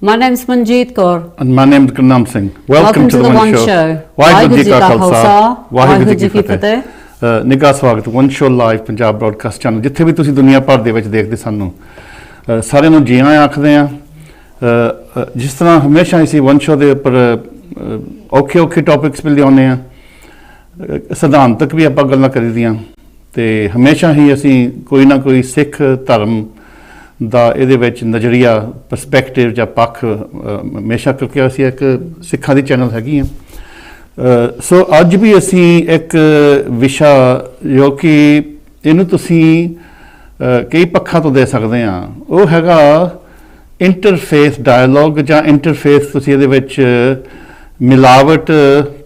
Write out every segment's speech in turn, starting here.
My name's Manjeet Kaur. And my name's Gurnaam Singh. Welcome to the One Show. Waheguru ji ਕਾ ਖਾਲਸਾ ਵਾਹਿਗੁਰੂ ਜੀ ਕੀ ਫਤਿਹ। ਨਿੱਘਾ ਸਵਾਗਤ one show live Punjab broadcast channel, ਜਿੱਥੇ ਵੀ ਤੁਸੀਂ ਦੁਨੀਆ ਭਰ ਦੇ ਵਿੱਚ ਦੇਖਦੇ ਸਾਨੂੰ ਸਾਰਿਆਂ ਨੂੰ ਜੀ ਆਇਆਂ ਆਖਦੇ ਆ। ਜਿਸ ਤਰ੍ਹਾਂ ਹਮੇਸ਼ਾ ਅਸੀਂ ਵਨ ਸ਼ੋ ਦੇ ਉੱਪਰ ਔਖੇ ਟੌਪਿਕਸ ਵੀ ਲਿਆਉਂਦੇ ਆ, ਸਿਧਾਂਤਕ ਵੀ ਆਪਾਂ ਗੱਲਾਂ ਕਰੀਦੀਆਂ, ਤੇ ਹਮੇਸ਼ਾ ਹੀ ਅਸੀਂ ਕੋਈ ਨਾ ਕੋਈ ਸਿੱਖ ਧਰਮ ਦਾ ਇਹਦੇ ਵਿੱਚ ਨਜ਼ਰੀਆ, ਪਰਸਪੈਕਟਿਵ ਜਾਂ ਪੱਖ ਹਮੇਸ਼ਾ, ਕਿਉਂਕਿ ਅਸੀਂ ਇੱਕ ਸਿੱਖਾਂ ਦੀ ਚੈਨਲ ਹੈਗੀ ਆ। ਸੋ ਅੱਜ ਵੀ ਅਸੀਂ ਇੱਕ ਵਿਸ਼ਾ ਜੋ ਕਿ ਇਹਨੂੰ ਤੁਸੀਂ ਕਈ ਪੱਖਾਂ ਤੋਂ ਦੇ ਸਕਦੇ ਹਾਂ, ਉਹ ਹੈਗਾ ਇੰਟਰਫੇਥ ਡਾਇਲੋਗ ਜਾਂ ਇੰਟਰਫੇਥ। ਤੁਸੀਂ ਇਹਦੇ ਵਿੱਚ ਮਿਲਾਵਟ,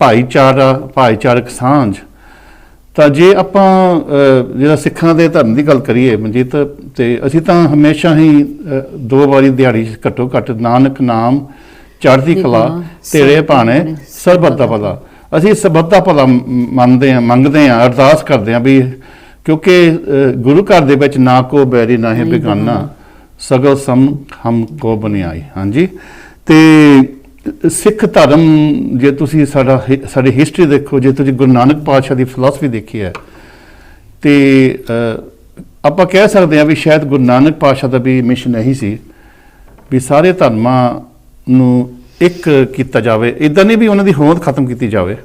ਭਾਈਚਾਰਕ ਸਾਂਝ। ਤਾਂ ਜੇ ਆਪਾਂ ਜਿਹੜਾ ਸਿੱਖਾਂ ਦੇ ਧਰਮ ਦੀ ਗੱਲ ਕਰੀਏ ਮਨਜੀਤ, ਤੇ ਅਸੀਂ ਤਾਂ ਹਮੇਸ਼ਾ ਹੀ 2 ਵਾਰੀ ਦਿਹਾੜੀ ਘੱਟੋ ਘੱਟ ਨਾਨਕ ਨਾਮ ਚੜ੍ਹਦੀ ਕਲਾ ਤੇਰੇ ਭਾਣੇ ਸਰਬੱਤ ਦਾ ਭਲਾ। ਅਸੀਂ ਸਰਬੱਤ ਦਾ ਭਲਾ ਮੰਗਦੇ ਹਾਂ, ਅਰਦਾਸ ਕਰਦੇ ਹਾਂ ਵੀ, ਕਿਉਂਕਿ ਗੁਰੂ ਘਰ ਦੇ ਵਿੱਚ ਨਾ ਕੋ ਬੈਰੀ ਨਾ ਹੈ ਬੇਗਾਨਾ, ਸਗਲ ਸਮ ਹਮ ਕੋ ਬਨਿਆਈ। ਹਾਂਜੀ, ਤੇ ਸਿੱਖ ਧਰਮ, ਜੇ ਤੁਸੀਂ ਸਾਡੀ ਹਿਸਟਰੀ ਦੇਖੋ, ਜੇ ਤੁਸੀਂ ਗੁਰੂ ਨਾਨਕ ਪਾਤਸ਼ਾਹ ਦੀ ਫਿਲਾਸਫੀ ਦੇਖੀ ਹੈ, ਤੇ ਆਪਾਂ ਕਹਿ ਸਕਦੇ ਹਾਂ ਵੀ ਸ਼ਾਇਦ ਗੁਰੂ ਨਾਨਕ ਪਾਤਸ਼ਾਹ ਦਾ ਵੀ ਮਿਸ਼ਨ ਇਹੀ ਸੀ ਵੀ ਸਾਰੇ ਧਰਮਾਂ ਨੂੰ ਇੱਕ ਕੀਤਾ ਜਾਵੇ। ਇੱਦਾਂ ਨਹੀਂ ਵੀ ਉਹਨਾਂ ਦੀ ਹੋਂਦ ਖਤਮ ਕੀਤੀ ਜਾਵੇ,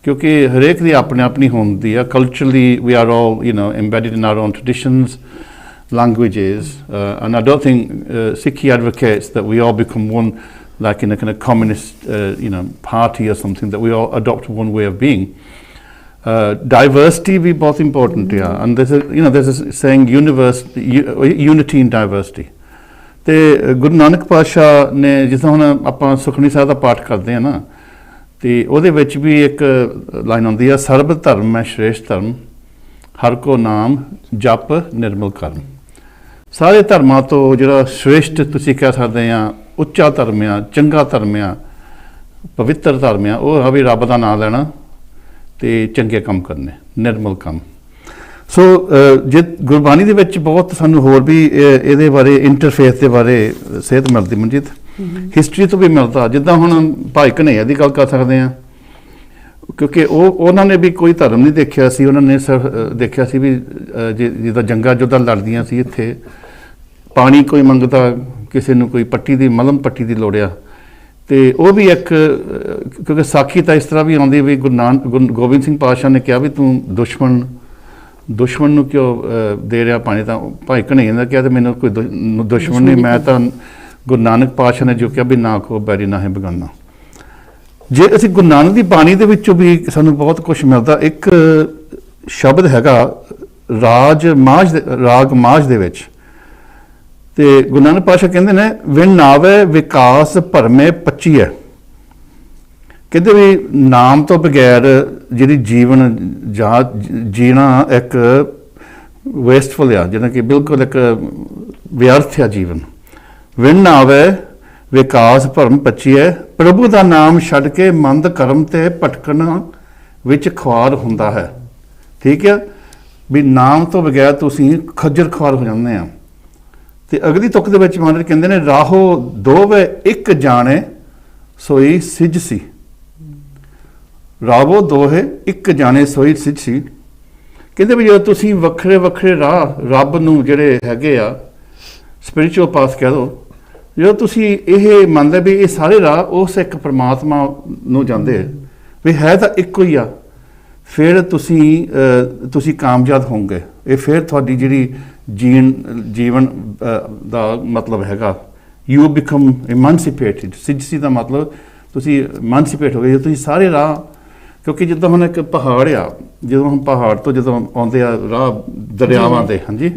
ਕਿਉਂਕਿ ਹਰੇਕ ਦੀ ਆਪਣੀ ਹੋਂਦ ਹੁੰਦੀ ਆ। Culturally we are all embedded in our own traditions, languages, and I don't think Sikhi advocates that we all become one, like in a kind of communist party or something, that we all adopt one way of being. Diversity भी बहुत important है, and there's a saying unity in diversity. ਤੇ ਗੁਰੂ ਨਾਨਕ ਪਾਤਸ਼ਾਹ ਨੇ, ਜਿਸ ਤਰ੍ਹਾਂ ਹੁਣ ਆਪਾਂ ਸੁਖਮਨੀ ਸਾਹਿਬ ਦਾ ਪਾਠ ਕਰਦੇ ਹਾਂ ਨਾ, ਤੇ ਉਹਦੇ ਵਿੱਚ ਵੀ ਇੱਕ ਲਾਈਨ ਆਉਂਦੀ ਆ, ਸਰਬ ਧਰਮ ਮੈਂ ਸ਼੍ਰੇਸ਼ਟ ਧਰਮ, ਹਰ ਕੋ ਨਾਮ ਜਪ ਨਿਰਮਲ ਕਰਮ। ਸਾਰੇ ਧਰਮਾਂ ਤੋਂ ਜਿਹੜਾ ਸ਼੍ਰੇਸ਼ਟ ਤੁਸੀਂ ਕਹਿ ਸਕਦੇ ਆ, ਉੱਚਾ ਧਰਮ ਆ, ਚੰਗਾ ਧਰਮ ਆ, ਪਵਿੱਤਰ ਧਰਮ ਆ, ਉਹ ਹੈ ਵੀ ਰੱਬ ਦਾ ਨਾਮ ਲੈਣਾ ਤੇ ਚੰਗੇ ਕੰਮ ਕਰਨੇ, ਨਿਰਮਲ ਕੰਮ। ਸੋ ਜੇ ਗੁਰਬਾਣੀ ਦੇ ਵਿੱਚ ਬਹੁਤ ਸਾਨੂੰ ਹੋਰ ਵੀ ਇਹਦੇ ਬਾਰੇ, ਇੰਟਰਫੇਥ ਦੇ ਬਾਰੇ ਸੇਧ ਮਿਲਦੀ ਮਨਜੀਤ, ਹਿਸਟਰੀ ਤੋਂ ਵੀ ਮਿਲਦਾ। ਜਿੱਦਾਂ ਹੁਣ ਭਾਈ ਘਨੱਈਆ ਦੀ ਗੱਲ ਕਰ ਸਕਦੇ ਹਾਂ, ਕਿਉਂਕਿ ਉਹਨਾਂ ਨੇ ਵੀ ਕੋਈ ਧਰਮ ਨਹੀਂ ਦੇਖਿਆ ਸੀ। ਉਹਨਾਂ ਨੇ ਸਿਰਫ ਦੇਖਿਆ ਸੀ ਵੀ ਜਿੱਦਾਂ ਜੰਗਾਂ ਜੁੱਦਾਂ ਲੜਦੀਆਂ ਸੀ, ਇੱਥੇ ਪਾਣੀ ਕੋਈ ਮੰਗਦਾ, ਕਿਸੇ ਨੂੰ ਕੋਈ ਪੱਟੀ ਦੀ ਮਲਮ ਪੱਟੀ ਦੀ ਲੋੜ ਆ, ਤੇ ਉਹ ਵੀ ਇੱਕ, ਕਿਉਂਕਿ ਸਾਖੀ ਤਾਂ ਇਸ ਤਰ੍ਹਾਂ ਵੀ ਆਉਂਦੀ ਵੀ ਗੁਰੂ ਗੋਬਿੰਦ ਸਿੰਘ ਪਾਤਸ਼ਾਹ ਨੇ ਕਿਹਾ ਵੀ ਤੂੰ ਦੁਸ਼ਮਣ ਨੂੰ ਕਿਉਂ ਦੇ ਰਿਹਾ ਪਾਣੀ। ਤਾਂ ਭਾਈ ਘਨੱਈਆ ਨੇ ਕਿਹਾ ਤੇ ਮੈਨੂੰ ਕੋਈ ਦੁਸ਼ਮਣ ਨਹੀਂ, ਮੈਂ ਤਾਂ ਗੁਰੂ ਨਾਨਕ ਪਾਤਸ਼ਾਹ ਨੇ ਜੋ ਕਿਹਾ ਵੀ ਨਾ ਕੋ ਬੈਰੀ ਨਾ ਹੈ ਬੇਗਾਨਾ। ਜੇ ਅਸੀਂ ਗੁਰੂ ਨਾਨਕ ਦੀ ਬਾਣੀ ਦੇ ਵਿੱਚੋਂ ਵੀ ਸਾਨੂੰ ਬਹੁਤ ਕੁਛ ਮਿਲਦਾ। ਇੱਕ ਸ਼ਬਦ ਹੈਗਾ ਰਾਗ ਮਾਝ ਦੇ ਵਿੱਚ, ਤੇ ਗੁਰੂ ਨਾਨਕ ਪਾਤਸ਼ਾਹ ਕਹਿੰਦੇ ਨੇ, ਵਿਣ ਨਾਵੇ ਵਿਕਾਸ ਭਰਮੇ ਪੱਚੀ ਹੈ। ਕਹਿੰਦੇ ਵੀ ਨਾਮ ਤੋਂ ਬਗੈਰ ਜਿਹੜੀ ਜੀਵਨ ਜਾਂ ਜੀਣਾ ਇੱਕ ਵੇਸਟਫੁਲ ਆ, ਜਿਹਨਾਂ ਕਿ ਬਿਲਕੁਲ ਇੱਕ ਵਿਅਰਥ ਆ ਜੀਵਨ। ਵਿਣ ਨਾਵੇ ਵਿਕਾਸ ਭਰਮ ਪੱਚੀ ਹੈ, ਪ੍ਰਭੂ ਦਾ ਨਾਮ ਛੱਡ ਕੇ ਮੰਦ ਕਰਮ ਤੇ ਭਟਕਣ ਵਿੱਚ ਖੁਆਰ ਹੁੰਦਾ ਹੈ। ਠੀਕ ਹੈ, ਵੀ ਨਾਮ ਤੋਂ ਬਗੈਰ ਤੁਸੀਂ ਖੱਜਲ ਖੁਆਰ ਹੋ ਜਾਂਦੇ ਆ। ਤੇ ਅਗਲੀ ਤੁਕ ਦੇ ਵਿੱਚ ਮਹਾਰਾਜ ਕਹਿੰਦੇ ਨੇ, ਰਾਹੋ ਦੋਵੇਂ ਇੱਕ ਜਾਣੇ ਸੋਈ ਸਿਜ ਸੀ। ਰਾਵੋ ਦੋਹੇ ਇੱਕ ਜਾਣੇ ਸੋਈ ਸਿਜ ਸੀ। ਕਹਿੰਦੇ ਵੀ ਜਦੋਂ ਤੁਸੀਂ ਵੱਖਰੇ ਰਾਹ ਰੱਬ ਨੂੰ ਜਿਹੜੇ ਹੈਗੇ ਆ, ਸਪਿਰਿਚੁਅਲ ਪਾਥ ਕਹਿ ਦੋ, ਜਦੋਂ ਤੁਸੀਂ ਇਹ ਮੰਨਦੇ ਵੀ ਇਹ ਸਾਰੇ ਰਾਹ ਉਸ ਇੱਕ ਪਰਮਾਤਮਾ ਨੂੰ ਜਾਂਦੇ ਵੀ ਹੈ ਤਾਂ ਇੱਕੋ ਹੀ ਆ, ਫਿਰ ਤੁਸੀਂ ਕਾਮਯਾਬ ਹੋਵੋਗੇ। ਇਹ ਫਿਰ ਤੁਹਾਡੀ ਜਿਹੜੀ ਜੀਵਨ ਦਾ ਮਤਲਬ ਹੈਗਾ, ਯੂ ਬਿਕਮ ਇਮਾਂਸੀਪੇਟਿਡ। ਸਿਜਸੀ ਦਾ ਮਤਲਬ ਤੁਸੀਂ ਇਮਾਂਸੀਪੇਟ ਹੋ ਗਏ। ਤੁਸੀਂ ਸਾਰੇ ਰਾਹ, ਕਿਉਂਕਿ ਜਿੱਦਾਂ ਹੁਣ ਇੱਕ ਪਹਾੜ ਆ, ਜਦੋਂ ਹੁਣ ਪਹਾੜ ਤੋਂ ਜਦੋਂ ਆਉਂਦੇ ਆ ਰਾਹ ਦਰਿਆਵਾਂ ਦੇ, ਹਾਂਜੀ,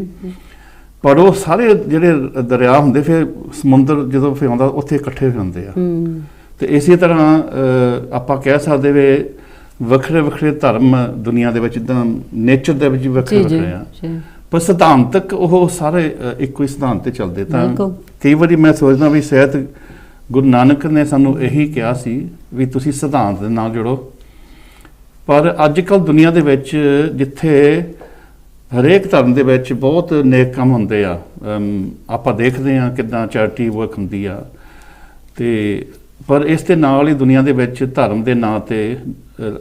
ਪਰ ਉਹ ਸਾਰੇ ਜਿਹੜੇ ਦਰਿਆ ਹੁੰਦੇ, ਫਿਰ ਸਮੁੰਦਰ ਜਦੋਂ ਫਿਰ ਆਉਂਦਾ ਉੱਥੇ ਇਕੱਠੇ ਹੁੰਦੇ ਆ। ਤੇ ਇਸੇ ਤਰ੍ਹਾਂ ਆਪਾਂ ਕਹਿ ਸਕਦੇ ਵੀ ਵੱਖਰੇ ਧਰਮ ਦੁਨੀਆ ਦੇ ਵਿੱਚ, ਜਿੱਦਾਂ ਨੇਚਰ ਦੇ ਵਿੱਚ ਵੱਖਰੇ ਆ, ਪਰ ਸਿਧਾਂਤਕ ਉਹ ਸਾਰੇ ਇੱਕੋ ਹੀ ਸਿਧਾਂਤ ਤੇ ਚੱਲਦੇ। ਤਾਂ ਕਈ ਵਾਰੀ ਮੈਂ ਸੋਚਦਾ ਵੀ ਸ਼ਾਇਦ ਗੁਰੂ ਨਾਨਕ ਨੇ ਸਾਨੂੰ ਇਹੀ ਕਿਹਾ ਸੀ ਵੀ ਤੁਸੀਂ ਸਿਧਾਂਤ ਦੇ ਨਾਲ ਜੁੜੋ। ਪਰ ਅੱਜ ਕੱਲ੍ਹ ਦੁਨੀਆ ਦੇ ਵਿੱਚ ਜਿੱਥੇ ਹਰੇਕ ਧਰਮ ਦੇ ਵਿੱਚ ਬਹੁਤ ਨੇਕ ਕੰਮ ਹੁੰਦੇ ਆ, ਆਪਾਂ ਦੇਖਦੇ ਹਾਂ ਕਿੱਦਾਂ ਚੈਰਿਟੀ ਵਰਕ ਹੁੰਦੀ ਆ, ਤੇ ਪਰ ਇਸ ਦੇ ਨਾਲ ਹੀ ਦੁਨੀਆ ਦੇ ਵਿੱਚ ਧਰਮ ਦੇ ਨਾਂ ਤੇ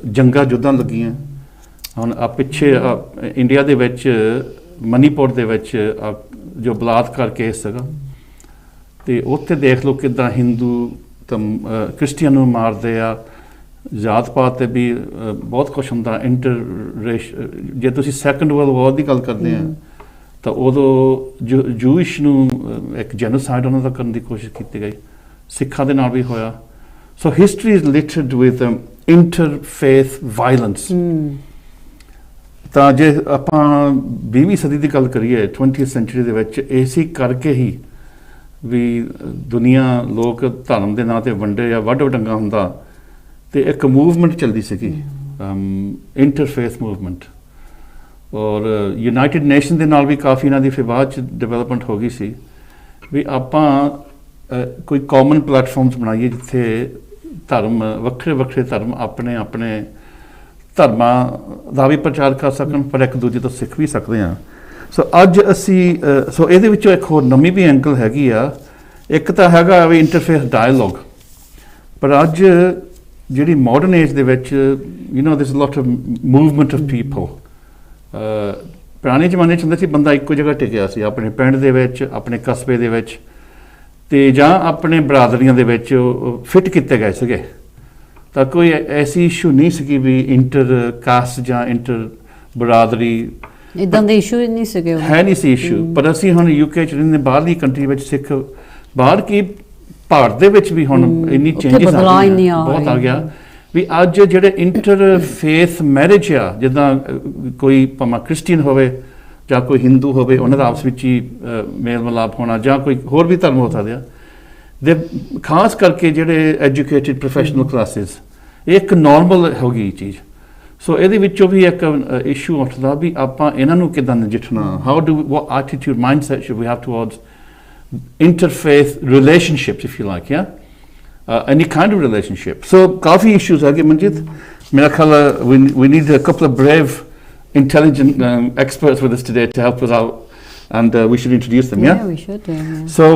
ਜੰਗਾਂ ਜੁੱਧਾਂ ਲੱਗੀਆਂ। ਹੁਣ ਆ ਪਿੱਛੇ ਇੰਡੀਆ ਦੇ ਵਿੱਚ ਮਨੀਪੁਰ ਦੇ ਵਿੱਚ ਜੋ ਬਲਾਤਕਾਰ ਕੇਸ ਸੀਗਾ, ਤੇ ਉੱਥੇ ਦੇਖ ਲਓ ਕਿੱਦਾਂ ਹਿੰਦੂ ਤਾਂ ਕ੍ਰਿਸਚੀਅਨ ਨੂੰ ਮਾਰਦੇ ਆ, ਜਾਤ ਪਾਤ ਤੇ ਵੀ ਬਹੁਤ ਕੁਛ ਹੁੰਦਾ। ਜੇ ਤੁਸੀਂ ਸੈਕੰਡ ਵਰਲਡ ਵਾਰ ਦੀ ਗੱਲ ਕਰਦੇ ਆ ਤਾਂ ਉਦੋਂ ਜੂਇਸ਼ ਨੂੰ ਇੱਕ ਜੈਨੋਸਾਈਡ ਉਹਨਾਂ ਦਾ ਕਰਨ ਦੀ ਕੋਸ਼ਿਸ਼ ਕੀਤੀ ਗਈ, ਸਿੱਖਾਂ ਦੇ ਨਾਲ ਵੀ ਹੋਇਆ। So history is littered with interfaith violence. ਤਾਂ ਜੇ ਆਪਾਂ 20ਵੀਂ ਸਦੀ ਦੀ ਗੱਲ ਕਰੀਏ, 20th ਸੈਂਚੁਰੀ ਦੇ ਵਿੱਚ ਇਸੇ ਕਰਕੇ ਹੀ ਵੀ ਦੁਨੀਆ ਲੋਕ ਧਰਮ ਦੇ ਨਾਂ ਤੇ ਵੰਡੇ ਜਾਂ ਵੱਢ ਵਡੰਗਾ ਹੁੰਦਾ, ਤੇ ਇੱਕ ਮੂਵਮੈਂਟ ਚੱਲਦੀ ਸੀਗੀ, ਇੰਟਰਫੇਥ ਮੂਵਮੈਂਟ। ਔਰ ਯੂਨਾਈਟਿਡ ਨੇਸ਼ਨ ਦੇ ਨਾਲ ਵੀ ਕਾਫੀ ਇਹਨਾਂ ਦੀ ਫਿਰ ਬਾਅਦ 'ਚ ਡਿਵੈਲਪਮੈਂਟ ਹੋ ਗਈ ਸੀ ਵੀ ਆਪਾਂ ਕੋਈ ਕਾਮਨ ਪਲੇਟਫਾਰਮਸ ਬਣਾਈਏ ਜਿੱਥੇ ਧਰਮ ਵੱਖਰੇ ਵੱਖਰੇ ਧਰਮ ਆਪਣੇ ਆਪਣੇ ਧਰਮਾਂ ਦਾ ਵੀ ਪ੍ਰਚਾਰ ਕਰ ਸਕਣ, ਪਰ ਇੱਕ ਦੂਜੇ ਤੋਂ ਸਿੱਖ ਵੀ ਸਕਦੇ ਹਾਂ। ਸੋ ਅੱਜ ਅਸੀਂ ਸੋ ਇਹਦੇ ਵਿੱਚੋਂ ਇੱਕ ਹੋਰ ਨਵੀਂ ਵੀ ਐਂਗਲ ਹੈਗੀ ਆ। ਇੱਕ ਤਾਂ ਹੈਗਾ ਵੀ ਇੰਟਰਫੇਥ ਡਾਇਲੋਗ, ਪਰ ਅੱਜ ਜਿਹੜੀ ਮਾਡਰਨ ਏਜ ਦੇ ਵਿੱਚ this lot of movement of people. ਪੁਰਾਣੇ ਜ਼ਮਾਨੇ 'ਚ ਹੁੰਦਾ ਸੀ ਬੰਦਾ ਇੱਕੋ ਜਗ੍ਹਾ ਟਿਕਿਆ ਸੀ, ਆਪਣੇ ਪਿੰਡ ਦੇ ਵਿੱਚ, ਆਪਣੇ ਕਸਬੇ ਦੇ ਵਿੱਚ, ਤੇ ਜਾਂ ਆਪਣੇ ਬਰਾਦਰੀਆਂ ਦੇ ਵਿੱਚ ਫਿੱਟ ਕੀਤੇ ਗਏ ਸੀਗੇ। ਤਾਂ ਕੋਈ ਐਸੀ ਇਸ਼ੂ ਨਹੀਂ ਸੀ ਵੀ ਇੰਟਰ ਕਾਸਟ ਜਾਂ ਇੰਟਰ ਬਰਾਦਰੀ, ਇਦਾਂ ਦੇ ਇਸ਼ੂ ਨਹੀਂ ਸੀਗੇ, ਹੈ ਨਹੀਂ ਸੀ ਇਸ਼ੂ। ਪਰ ਅਸੀਂ ਹੁਣ UK 'ਚ ਰਹਿੰਦੇ, ਬਾਹਰਲੀ ਕੰਟਰੀ ਵਿੱਚ ਸਿੱਖ, ਬਾਹਰ ਕੀ ਭਾਰਤ ਦੇ ਵਿੱਚ ਵੀ ਹੁਣ ਇੰਨੀ ਚੇਂਜਸ ਬਹੁਤ ਆ ਗਿਆ ਵੀ ਅੱਜ ਜਿਹੜੇ ਇੰਟਰਫੇਥ ਮੈਰਿਜ ਆ, ਜਿੱਦਾਂ ਕੋਈ ਭਾਵੇਂ ਕ੍ਰਿਸਚੀਅਨ ਹੋਵੇ ਜਾਂ ਕੋਈ ਹਿੰਦੂ ਹੋਵੇ, ਉਹਨਾਂ ਦਾ ਆਪਸ ਵਿੱਚ ਹੀ ਮੇਲ ਮਿਲਾਪ ਹੋਣਾ, ਜਾਂ ਕੋਈ ਹੋਰ ਵੀ ਧਰਮ ਹੋ ਸਕਦੇ ਆ, ਦੇ ਖਾਸ ਕਰਕੇ ਜਿਹੜੇ ਐਜੂਕੇਟਿਡ ਪ੍ਰੋਫੈਸ਼ਨਲ ਕਲਾਸਿਸ, ਇਹ ਇੱਕ ਨੋਰਮਲ ਹੋ ਗਈ ਚੀਜ਼। ਸੋ ਇਹਦੇ ਵਿੱਚੋਂ ਵੀ ਇੱਕ ਇਸ਼ੂ ਉੱਠਦਾ ਵੀ ਆਪਾਂ ਇਹਨਾਂ ਨੂੰ ਕਿੱਦਾਂ ਨਜਿੱਠਣਾ, what attitude, mindset should we have towards interfaith relationships, if you like, any kind of relationship. So काफ़ी issues are Manjit. मेरा ख्याल we need a couple of brave, intelligent experts with us today to help us out, and we should introduce them. Yeah, we should. So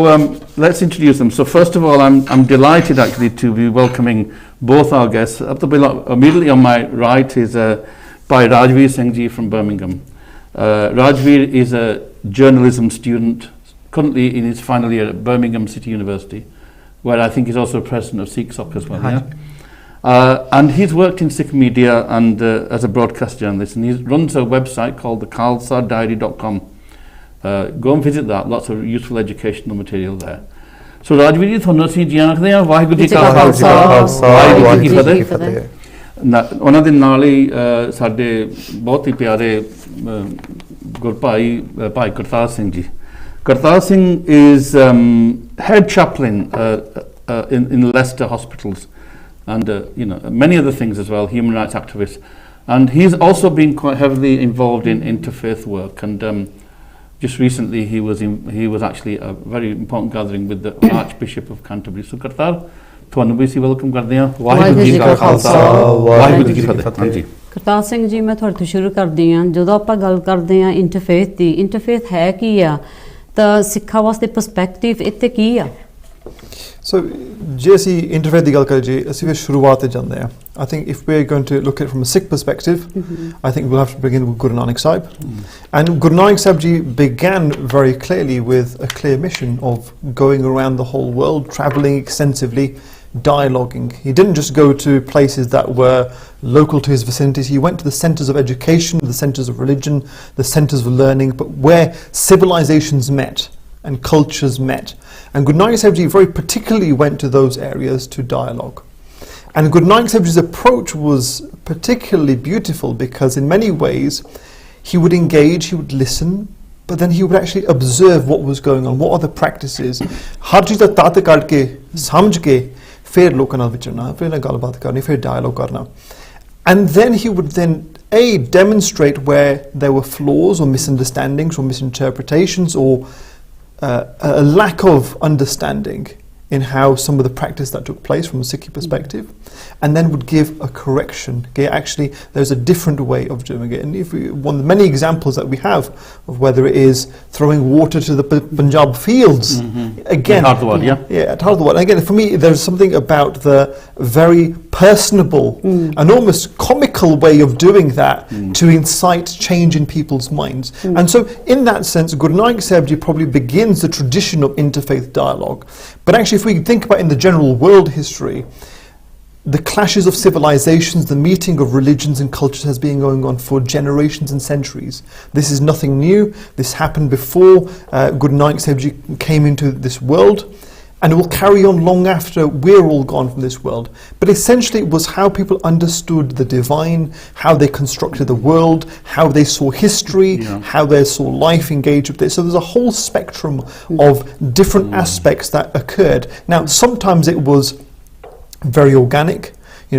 let's introduce them. So first of all, I'm delighted actually to be welcoming both our guests. Immediately on my right is by Rajveer Singh ji from Birmingham. Rajveer is a journalism student, currently in his final year at Birmingham City University, where I think he's also president of Sikh as well. And he's worked in Sikh media and as a broadcast journalist, and he runs a website called the khalsadiary.com. Go and visit that, lots of useful educational material there. So Rajveer ji, ਤੁਹਾਨੂੰ ਅਸੀਂ ਜੀ ਆਖਦੇ ਹਾਂ, ਵਾਹਿਗੁਰੂ ਜੀ ਕਾ ਖਾਲਸਾ, ਵਾਹਿਗੁਰੂ ਜੀ ਕੀ ਫਤਿਹ। ਉਹਨਾਂ ਦੇ ਨਾਲ ਹੀ ਸਾਡੇ ਬਹੁਤ ਹੀ ਪਿਆਰੇ ਗੁਰਭਾਈ ਭਾਈ Kartar Singh ji. Kartar Singh is head chaplain in Leicester hospitals, and many other things as well, human rights activist, and he's also been quite heavily involved in interfaith work. And just recently he was actually a very important gathering with the Archbishop of Canterbury. So Kartar, ਤੁਹਾਨੂੰ ਵੀ ਅਸੀਂ welcome ਕਰਦੇ ਹਾਂ। ਵਾਹਿਗੁਰੂ ਜੀ ਕਾ ਖਾਲਸਾ, ਵਾਹਿਗੁਰੂ ਜੀ ਕੀ ਫਤਿਹ। ਹਾਂਜੀ ਕਰਤਾਰ ਸਿੰਘ ਜੀ, ਮੈਂ ਤੁਹਾਡੇ ਤੋਂ ਸ਼ੁਰੂ ਕਰਦੀ ਹਾਂ। ਜਦੋਂ ਆਪਾਂ ਗੱਲ ਕਰਦੇ ਹਾਂ ਇੰਟਰਫੇਥ ਦੀ, ਇੰਟਰਫੇਥ ਹੈ ਕੀ ਆ, ਤਾਂ ਸਿੱਖਾਂ ਵਾਸਤੇ ਪਰਸਪੈਕਟਿਵ ਇੱਥੇ ਕੀ ਆ? ਸੋ ਜੇ ਅਸੀਂ ਇੰਟਰਫੇਥ ਦੀ ਗੱਲ ਕਰੀਏ, ਅਸੀਂ ਫਿਰ ਸ਼ੁਰੂਆਤ ਤੇ ਜਾਂਦੇ ਹਾਂ। I think if we're going to look at it from a Sikh perspective, I think we'll have to begin with Guru Nanak Sahib. And Guru Nanak Sahib ji began very clearly with a clear mission of going around the whole world, travelling extensively, dialoguing. He didn't just go to places that were local to his vicinities. He went to the centres of education, the centres of religion, the centres of learning, but where civilizations met and cultures met. And Guru Nanak Sahib ji very particularly went to those areas to dialogue. And Guru Nanak Sahib ji's approach was particularly beautiful because in many ways he would engage, he would listen, but then he would actually observe what was going on, what are the practices. Har cheez da tat kad ke samjh ke ਫਿਰ ਲੋਕਾਂ ਨਾਲ ਵਿਚਰਨਾ, ਫਿਰ ਨਾਲ ਗੱਲਬਾਤ ਕਰਨੀ, ਫਿਰ dialogue ਕਰਨਾ. And then he would then demonstrate where there were flaws or misunderstandings or misinterpretations or a lack of understanding in how some of the practice that took place from a Sikhi perspective, and then would give a correction. Okay, actually, there's a different way of doing it. And if one of the many examples that we have of whether it is throwing water to the Punjab fields, again, at Hardwar. Again, for me, there's something about the very personable and almost comical way of doing that to incite change in people's minds. And so, in that sense, Guru Nanak Sahib Ji probably begins the tradition of interfaith dialogue. But actually, if we think about in the general world history, the clashes of civilizations, the meeting of religions and cultures has been going on for generations and centuries. This is nothing new. This happened before Guru Nanak Sahib Ji came into this world, and it will carry on long after we're all gone from this world. But essentially it was how people understood the divine, how they constructed the world, how they saw history, how they saw life engage with this. So there's a whole spectrum of different aspects that occurred. Now, sometimes it was very organic.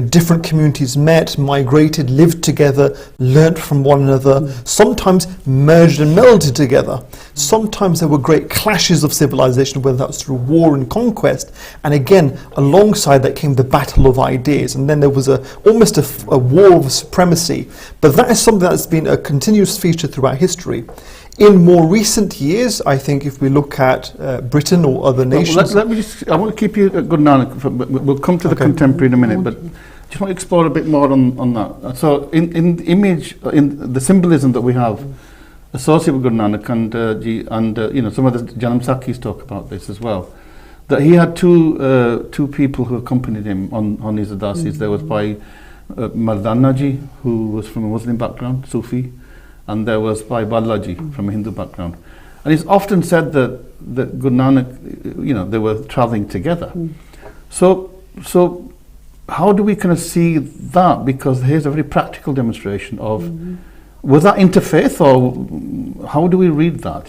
Different communities met, migrated, lived together, learnt from one another, sometimes merged and melded together. Sometimes there were great clashes of civilization, whether that was through war and conquest. And again, alongside that came the battle of ideas. And then there was almost a war of supremacy. But that is something that's been a continuous feature throughout history. In more recent years, I think if we look at Britain or other nations... Let me just, I want to keep you at Guru Nanak, we'll come to the contemporary in a minute, but just want to explore a bit more on that. So in the image, in the symbolism that we have associated with Guru Nanak, and some of the Janam Sakhis talk about this as well, that he had two people who accompanied him on his udasis. There was Bhai Mardana ji, who was from a Muslim background, Sufi, and there was Bhai Balaji from a Hindu background. And it's often said that Guru Nanak, they were travelling together. So how do we kind of see that? Because here's a very practical demonstration of, was that interfaith, or how do we read that,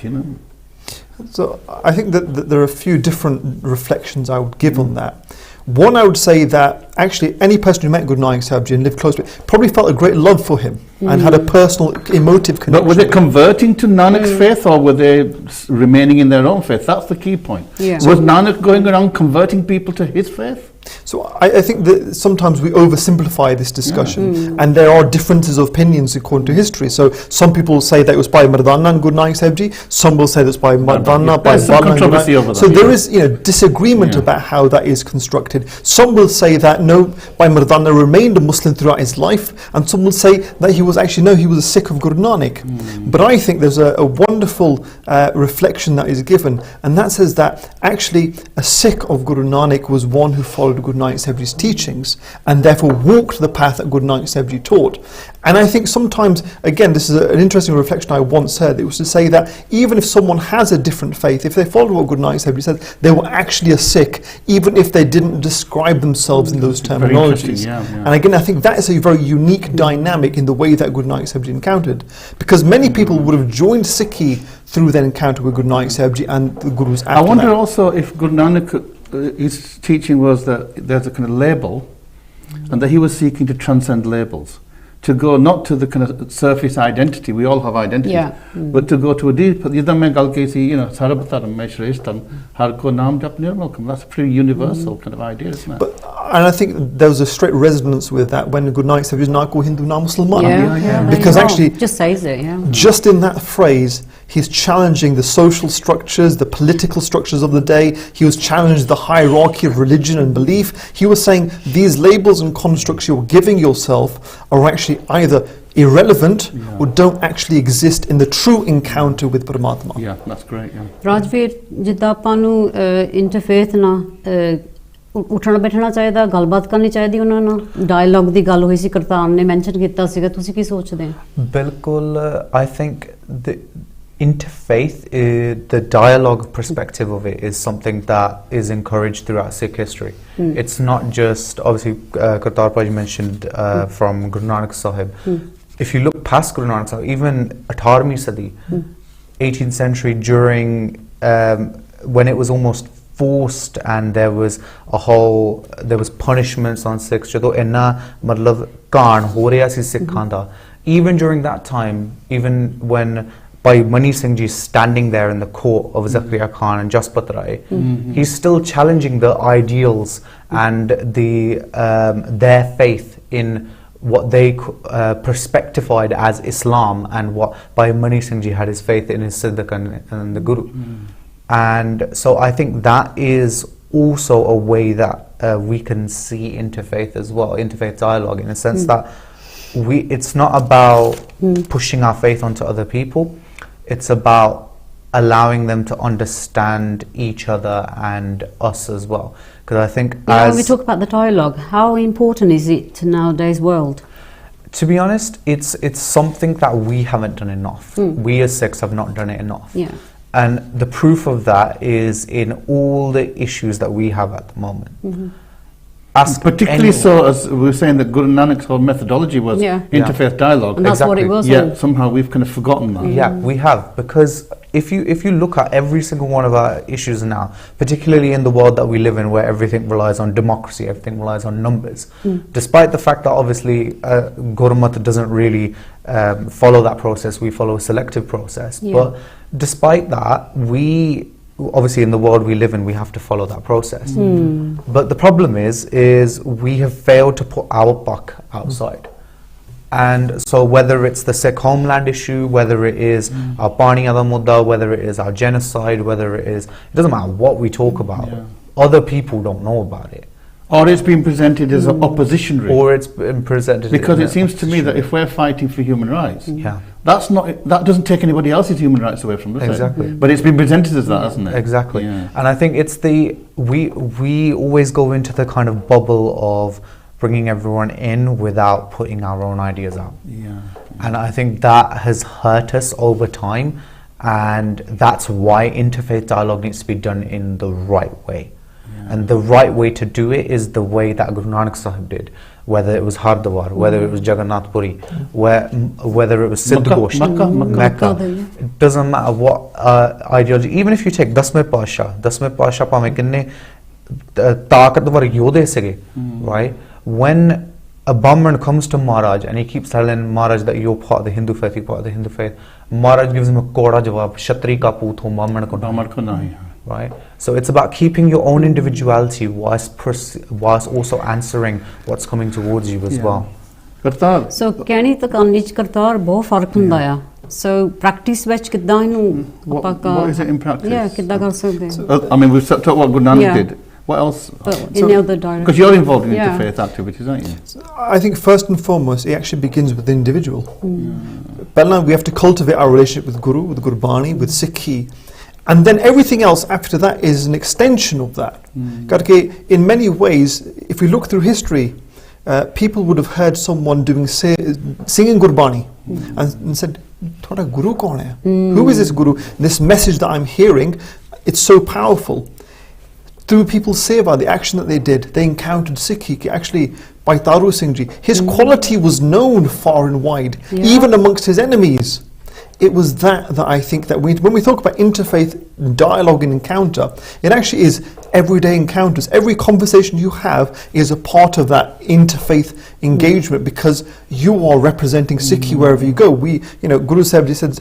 So I think that there are a few different reflections I would give on that. One, I would say that actually any person who met Guru Nanak Sahib Ji and lived close to him probably felt a great love for him and had a personal, emotive connection. But were they converting to Nanak's faith, or were they remaining in their own faith? That's the key point. Was Nanak going around converting people to his faith? So I think that sometimes we oversimplify this discussion, and there are differences of opinions according to history. So some people say that it was by Mardana and Guru Nanak Sahib Ji, some will say that it was by Mardana, by controversy over that. So there is disagreement about how that is constructed. Some will say that no, by Mardana remained a Muslim throughout his life, and some will say that he was a Sikh of Guru Nanak. But I think there's a wonderful reflection that is given, and that says that actually a Sikh of Guru Nanak was one who followed Guru Nanak Sahib Ji's teachings and therefore walked the path that Guru Nanak Sahib Ji taught. And I think sometimes, again, this is an interesting reflection I once heard. It was to say that even if someone has a different faith, if they follow what Guru Nanak Sahib Ji said, they were actually a Sikh, even if they didn't describe themselves in those terminologies. And again, I think that is a very unique dynamic in the way that Guru Nanak Sahib Ji encountered. Because many people would have joined Sikhi through their encounter with Guru Nanak Sahib Ji and the Gurus after I wonder that. also if Guru Nanak, his teaching was that there's a kind of label, and that he was seeking to transcend labels, to go not to the kind of surface identity, we all have identities, but to go to a deep, that's a pretty universal kind of idea, isn't it? And I think there was a straight resonance with that when Guru Nanak Sahib Ji na ko Hindu na Musliman. Because actually, just says it, just in that phrase, he's challenging the social structures, the political structures of the day. He was challenging the hierarchy of religion and belief. He was saying these labels and constructs you're giving yourself are actually either irrelevant or don't actually exist in the true encounter with Paramatma. Yeah, that's great. Rajveer, ਜਿੱਦਾਂ ਆਪਾਂ ਨੂੰ interfaith ਨਾਲ ਉੱਠਣਾ ਬੈਠਣਾ ਚਾਹੀਦਾ, ਗੱਲਬਾਤ ਕਰਨੀ ਚਾਹੀਦੀ ਉਹਨਾਂ ਨਾਲ, ਡਾਇਲੌਗ ਦੀ ਗੱਲ ਹੋਈ ਸੀ, ਕਰਤਾਨ ਨੇ ਮੈਂਸ਼ਨ ਕੀਤਾ ਸੀਗਾ, ਤੁਸੀਂ ਕੀ ਸੋਚਦੇ ਹੋ? ਬਿਲਕੁਲ, I think the interfaith, the dialogue perspective of it is something that is encouraged throughout Sikh history. It's not just, obviously, Kartar Paji mentioned from Guru Nanak Sahib. If you look past Guru Nanak Sahib, even 18वीं Sadi, 18th century, during when it was almost forced and there was punishments on Sikhs, jado inna matlab kaan ho reha si Sikhan da, even during that time, even when by Mani Singh Ji standing there in the court of Zakaria Khan and Jaspat Rai, he's still challenging the ideals and their faith in what they perspectivified as Islam, and what by Mani Singh Ji had his faith in his Siddiq and the Guru. And so I think that is also a way that we can see interfaith as well, interfaith dialogue, in a sense that it's not about pushing our faith onto other people, it's about allowing them to understand each other and us as well. Because I think when we talk about the dialogue, how important is it to nowadays world? To be honest, it's something that we haven't done enough. We as Sikhs have not done it enough. Yeah. And the proof of that is in all the issues that we have at the moment. Particularly so, as we were saying, that Guru Nanak's whole methodology was interfaith dialogue. And that's what it was. Yeah, somehow we've kind of forgotten that. Yeah, we have, because if you look at every single one of our issues now, particularly in the world that we live in, where everything relies on democracy, everything relies on numbers, despite the fact that obviously Gurmat doesn't really follow that process, we follow a selective process. But despite that, we obviously in the world we live in, we have to follow that process. But the problem is we have failed to put our buck outside. And so whether it's the Sikh homeland issue, whether it is our Pani Ada Mudda, whether it is our genocide, whether it doesn't matter what we talk about, other people don't know about it. Or it's been presented as an opposition really. Or it's been presented because it seems to me that if we're fighting for human rights, that doesn't take anybody else's human rights away from us. Exactly. But it's been presented as that, hasn't it? Exactly. Yeah. And I think it's we always go into the kind of bubble of bringing everyone in without putting our own ideas out. And I think that has hurt us over time, and that's why interfaith dialogue needs to be done in the right way. And the right way to do it is the way that Guru Nanak Sahib did, whether it was Hardwar, whether it was Jagannath Puri, whether it was Siddhgosht, Mecca. It doesn't matter what ideology. Even if you take Dasme Pasha Pame kinne taakatwar yodhe sige, right? When a Brahmin comes to Maharaj and he keeps telling Maharaj that you're part of the Hindu faith, you're part of the Hindu faith, Maharaj gives him a koda jawab, Kshatri ka poot ho, Brahmin ko nahi. Right? So it's about keeping your own individuality whilst also answering what's coming towards you as well. Kartar. So ਕਹਿਣੀ ਤਾਂ ਕਰਨੀ ਚ ਕਰਤਾਰ ਬਹੁਤ ਫਰਕ ਹੁੰਦਾ ਆ. So practice ਵਿੱਚ ਕਿੱਦਾਂ ਇਹਨੂੰ what is it in practice? Yeah, ਕਿੱਦਾਂ ਕਰ ਸਕਦੇ? I mean, we've talked what Guru Nanak did. What else? In the other direction. Because you're involved in interfaith activities, aren't you? I think first and foremost, it actually begins with the individual. We have to cultivate our relationship with Guru, with Gurbani, with Sikhi. And then everything else after that is an extension of that. In many ways, if we look through history, people would have heard someone singing Gurbani and said, Thoda Guru kaun hai? Who is this Guru? This message that I'm hearing, it's so powerful. Through people's seva, the action that they did, they encountered Sikhi. Actually, by Taru Singh Ji, his quality was known far and wide, even amongst his enemies. It was that I think that when we talk about interfaith dialogue and encounter, it actually is everyday encounters. Every conversation you have is a part of that interfaith engagement, because you are representing Sikhi wherever you go. Guru Sahib Ji said,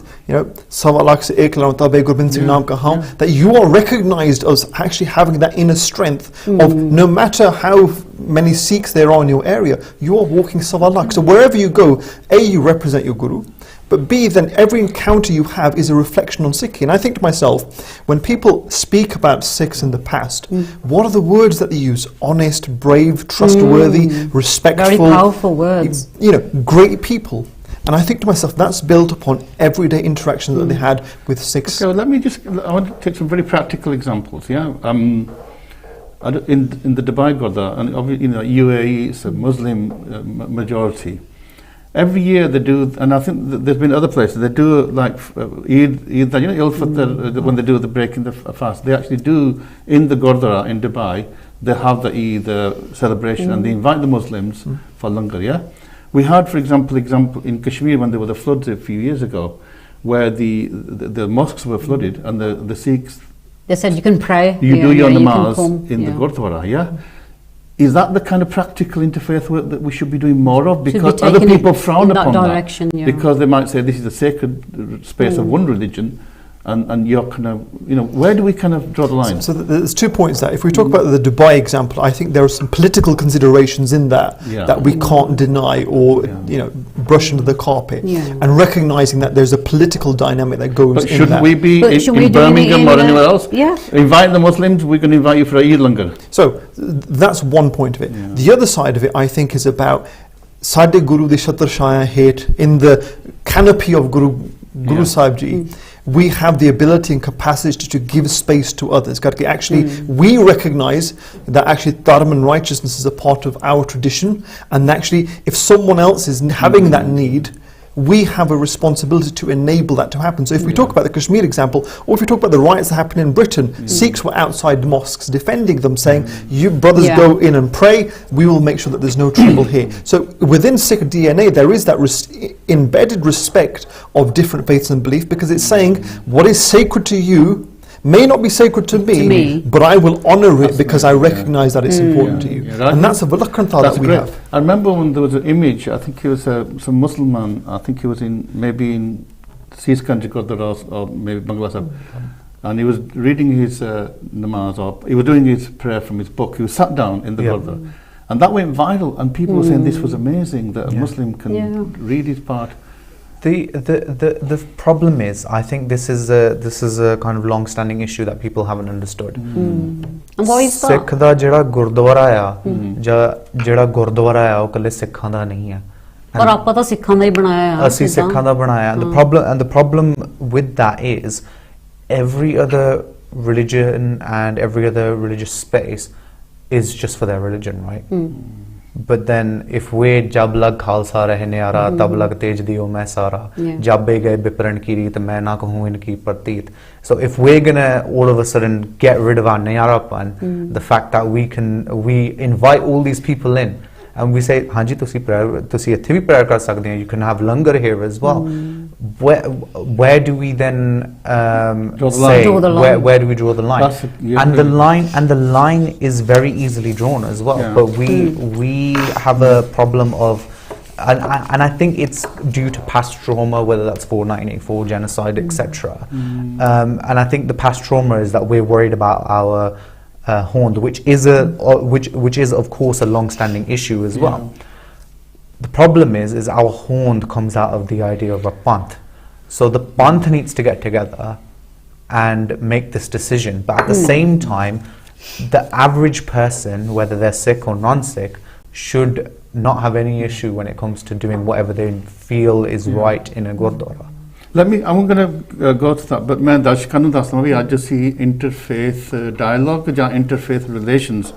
Sawa lakh se ek laun tabe Gurbind Singh naam ka haun, that you are recognized as actually having that inner strength of no matter how many Sikhs there are in your area, you are walking Sawa lakh. So wherever you go, A, you represent your Guru, but B, then every encounter you have is a reflection on Sikhi. And I think to myself, when people speak about Sikhs in the past, what are the words that they use? Honest, brave, trustworthy, respectful. Very powerful words. Great people. And I think to myself, that's built upon everyday interaction that they had with Sikhs. Okay, well, I want to take some very practical examples, in the Dubai Gurdwara, and obviously, UAE is a Muslim majority. Every year they do, and I think there's been other places, they do like Eid, Al-Fitr, when they do the breaking the fast, they actually do in the Gurdwara in Dubai, they have the Eid celebration and they invite the Muslims for langar, We had, for example, in Kashmir when there were the floods a few years ago, where the mosques were flooded and the Sikhs, they said you can pray. You do your namaz in the Gurdwara, is that the kind of practical interfaith work that we should be doing more of? Should be Because other taken people in frown that upon direction, that. yeah. Because they might say this is a sacred space of one religion, and you're kind of, you know, where do we kind of draw the line? So there's 2 points there. If we talk about the Dubai example, I think there are some political considerations in that Yeah. that we can't deny or you know brush under the carpet, and recognizing that there's a political dynamic that goes But in shouldn't that. we be But should we in do it Birmingham or in, anywhere else? yeah. Invite the Muslims, we're going to invite you for Eid Langar. So that's one point of it. The other side of it, I think, is about Sade Guru di Shatar Shaya hate in the canopy of Guru Sahib Ji. We have the ability and capacity to give space to others. Actually, we recognize that actually dharma and righteousness is a part of our tradition, and actually, if someone else is having that need, we have a responsibility to enable that to happen. So if we talk about the Kashmir example, or if we talk about the riots that happened in Britain, Sikhs were outside the mosques defending them, saying, you brothers go in and pray, we will make sure that there's no trouble here. So within Sikh DNA, there is that embedded respect of different faiths and belief, because it's saying, what is sacred to you may not be sacred to me, but I will honor it because I recognize that it's important to you. And that's a valakanta that we have. I remember when there was an image, I think he was some Muslim man, I think he was maybe in Seaskanji Gurdwara or maybe Bangladesh, and he was reading his namaz, or he was doing his prayer from his book. He was sat down in the Gurdwara, and that went viral, and people were saying this was amazing that a Muslim can read his part. The problem is, I think this is a kind of long-standing issue that people haven't understood. And why is that? Sikh da jehड़ा gurdwara आ ਜਿਹੜਾ ਗੁਰਦੁਆਰਾ ਆ ਉਹ ਕੱਲੇ ਸਿੱਖਾਂ ਦਾ ਨਹੀਂ ਹੈ ਪਰ ਆਪਾਂ ਤਾਂ ਸਿੱਖਾਂ ਦਾ ਹੀ ਬਣਾਇਆ ਆ ਅਸੀਂ ਸਿੱਖਾਂ ਦਾ ਬਣਾਇਆ the problem with that is every other religion and every other religious space is just for their religion, right? But then if we jab lag khalsa rahe nyara tab lag tej diyo main sara jabbe gaye bipran ki reet main na kahun inki prateet. So if we're gonna all of a sudden get rid of our nyarapan, the fact that we invite all these people in and we say hanji tusi ਇੱਥੇ ਵੀ prayer ਕਰ ਸਕਦੇ ਹੋ, you can have langar here as well. Where do we then say where do we draw the line? And the line is very easily drawn as well, but we have a problem of and I think it's due to past trauma, whether that's 1984 genocide, etc. And I think the past trauma is that we're worried about our horn, which is of course a long-standing issue as well. The problem is our horn comes out of the idea of a panth. So the panth needs to get together and make this decision, but at the same time, the average person, whether they're Sikh or non-Sikh, should not have any issue when it comes to doing whatever they feel is right in a gurdwara. I'm going to go to that, but मैं दर्शकों ਨੂੰ ਦੱਸਣਾ ਵੀ ਅੱਜ ਅਸੀਂ interfaith dialogue ਜਾਂ interfaith relations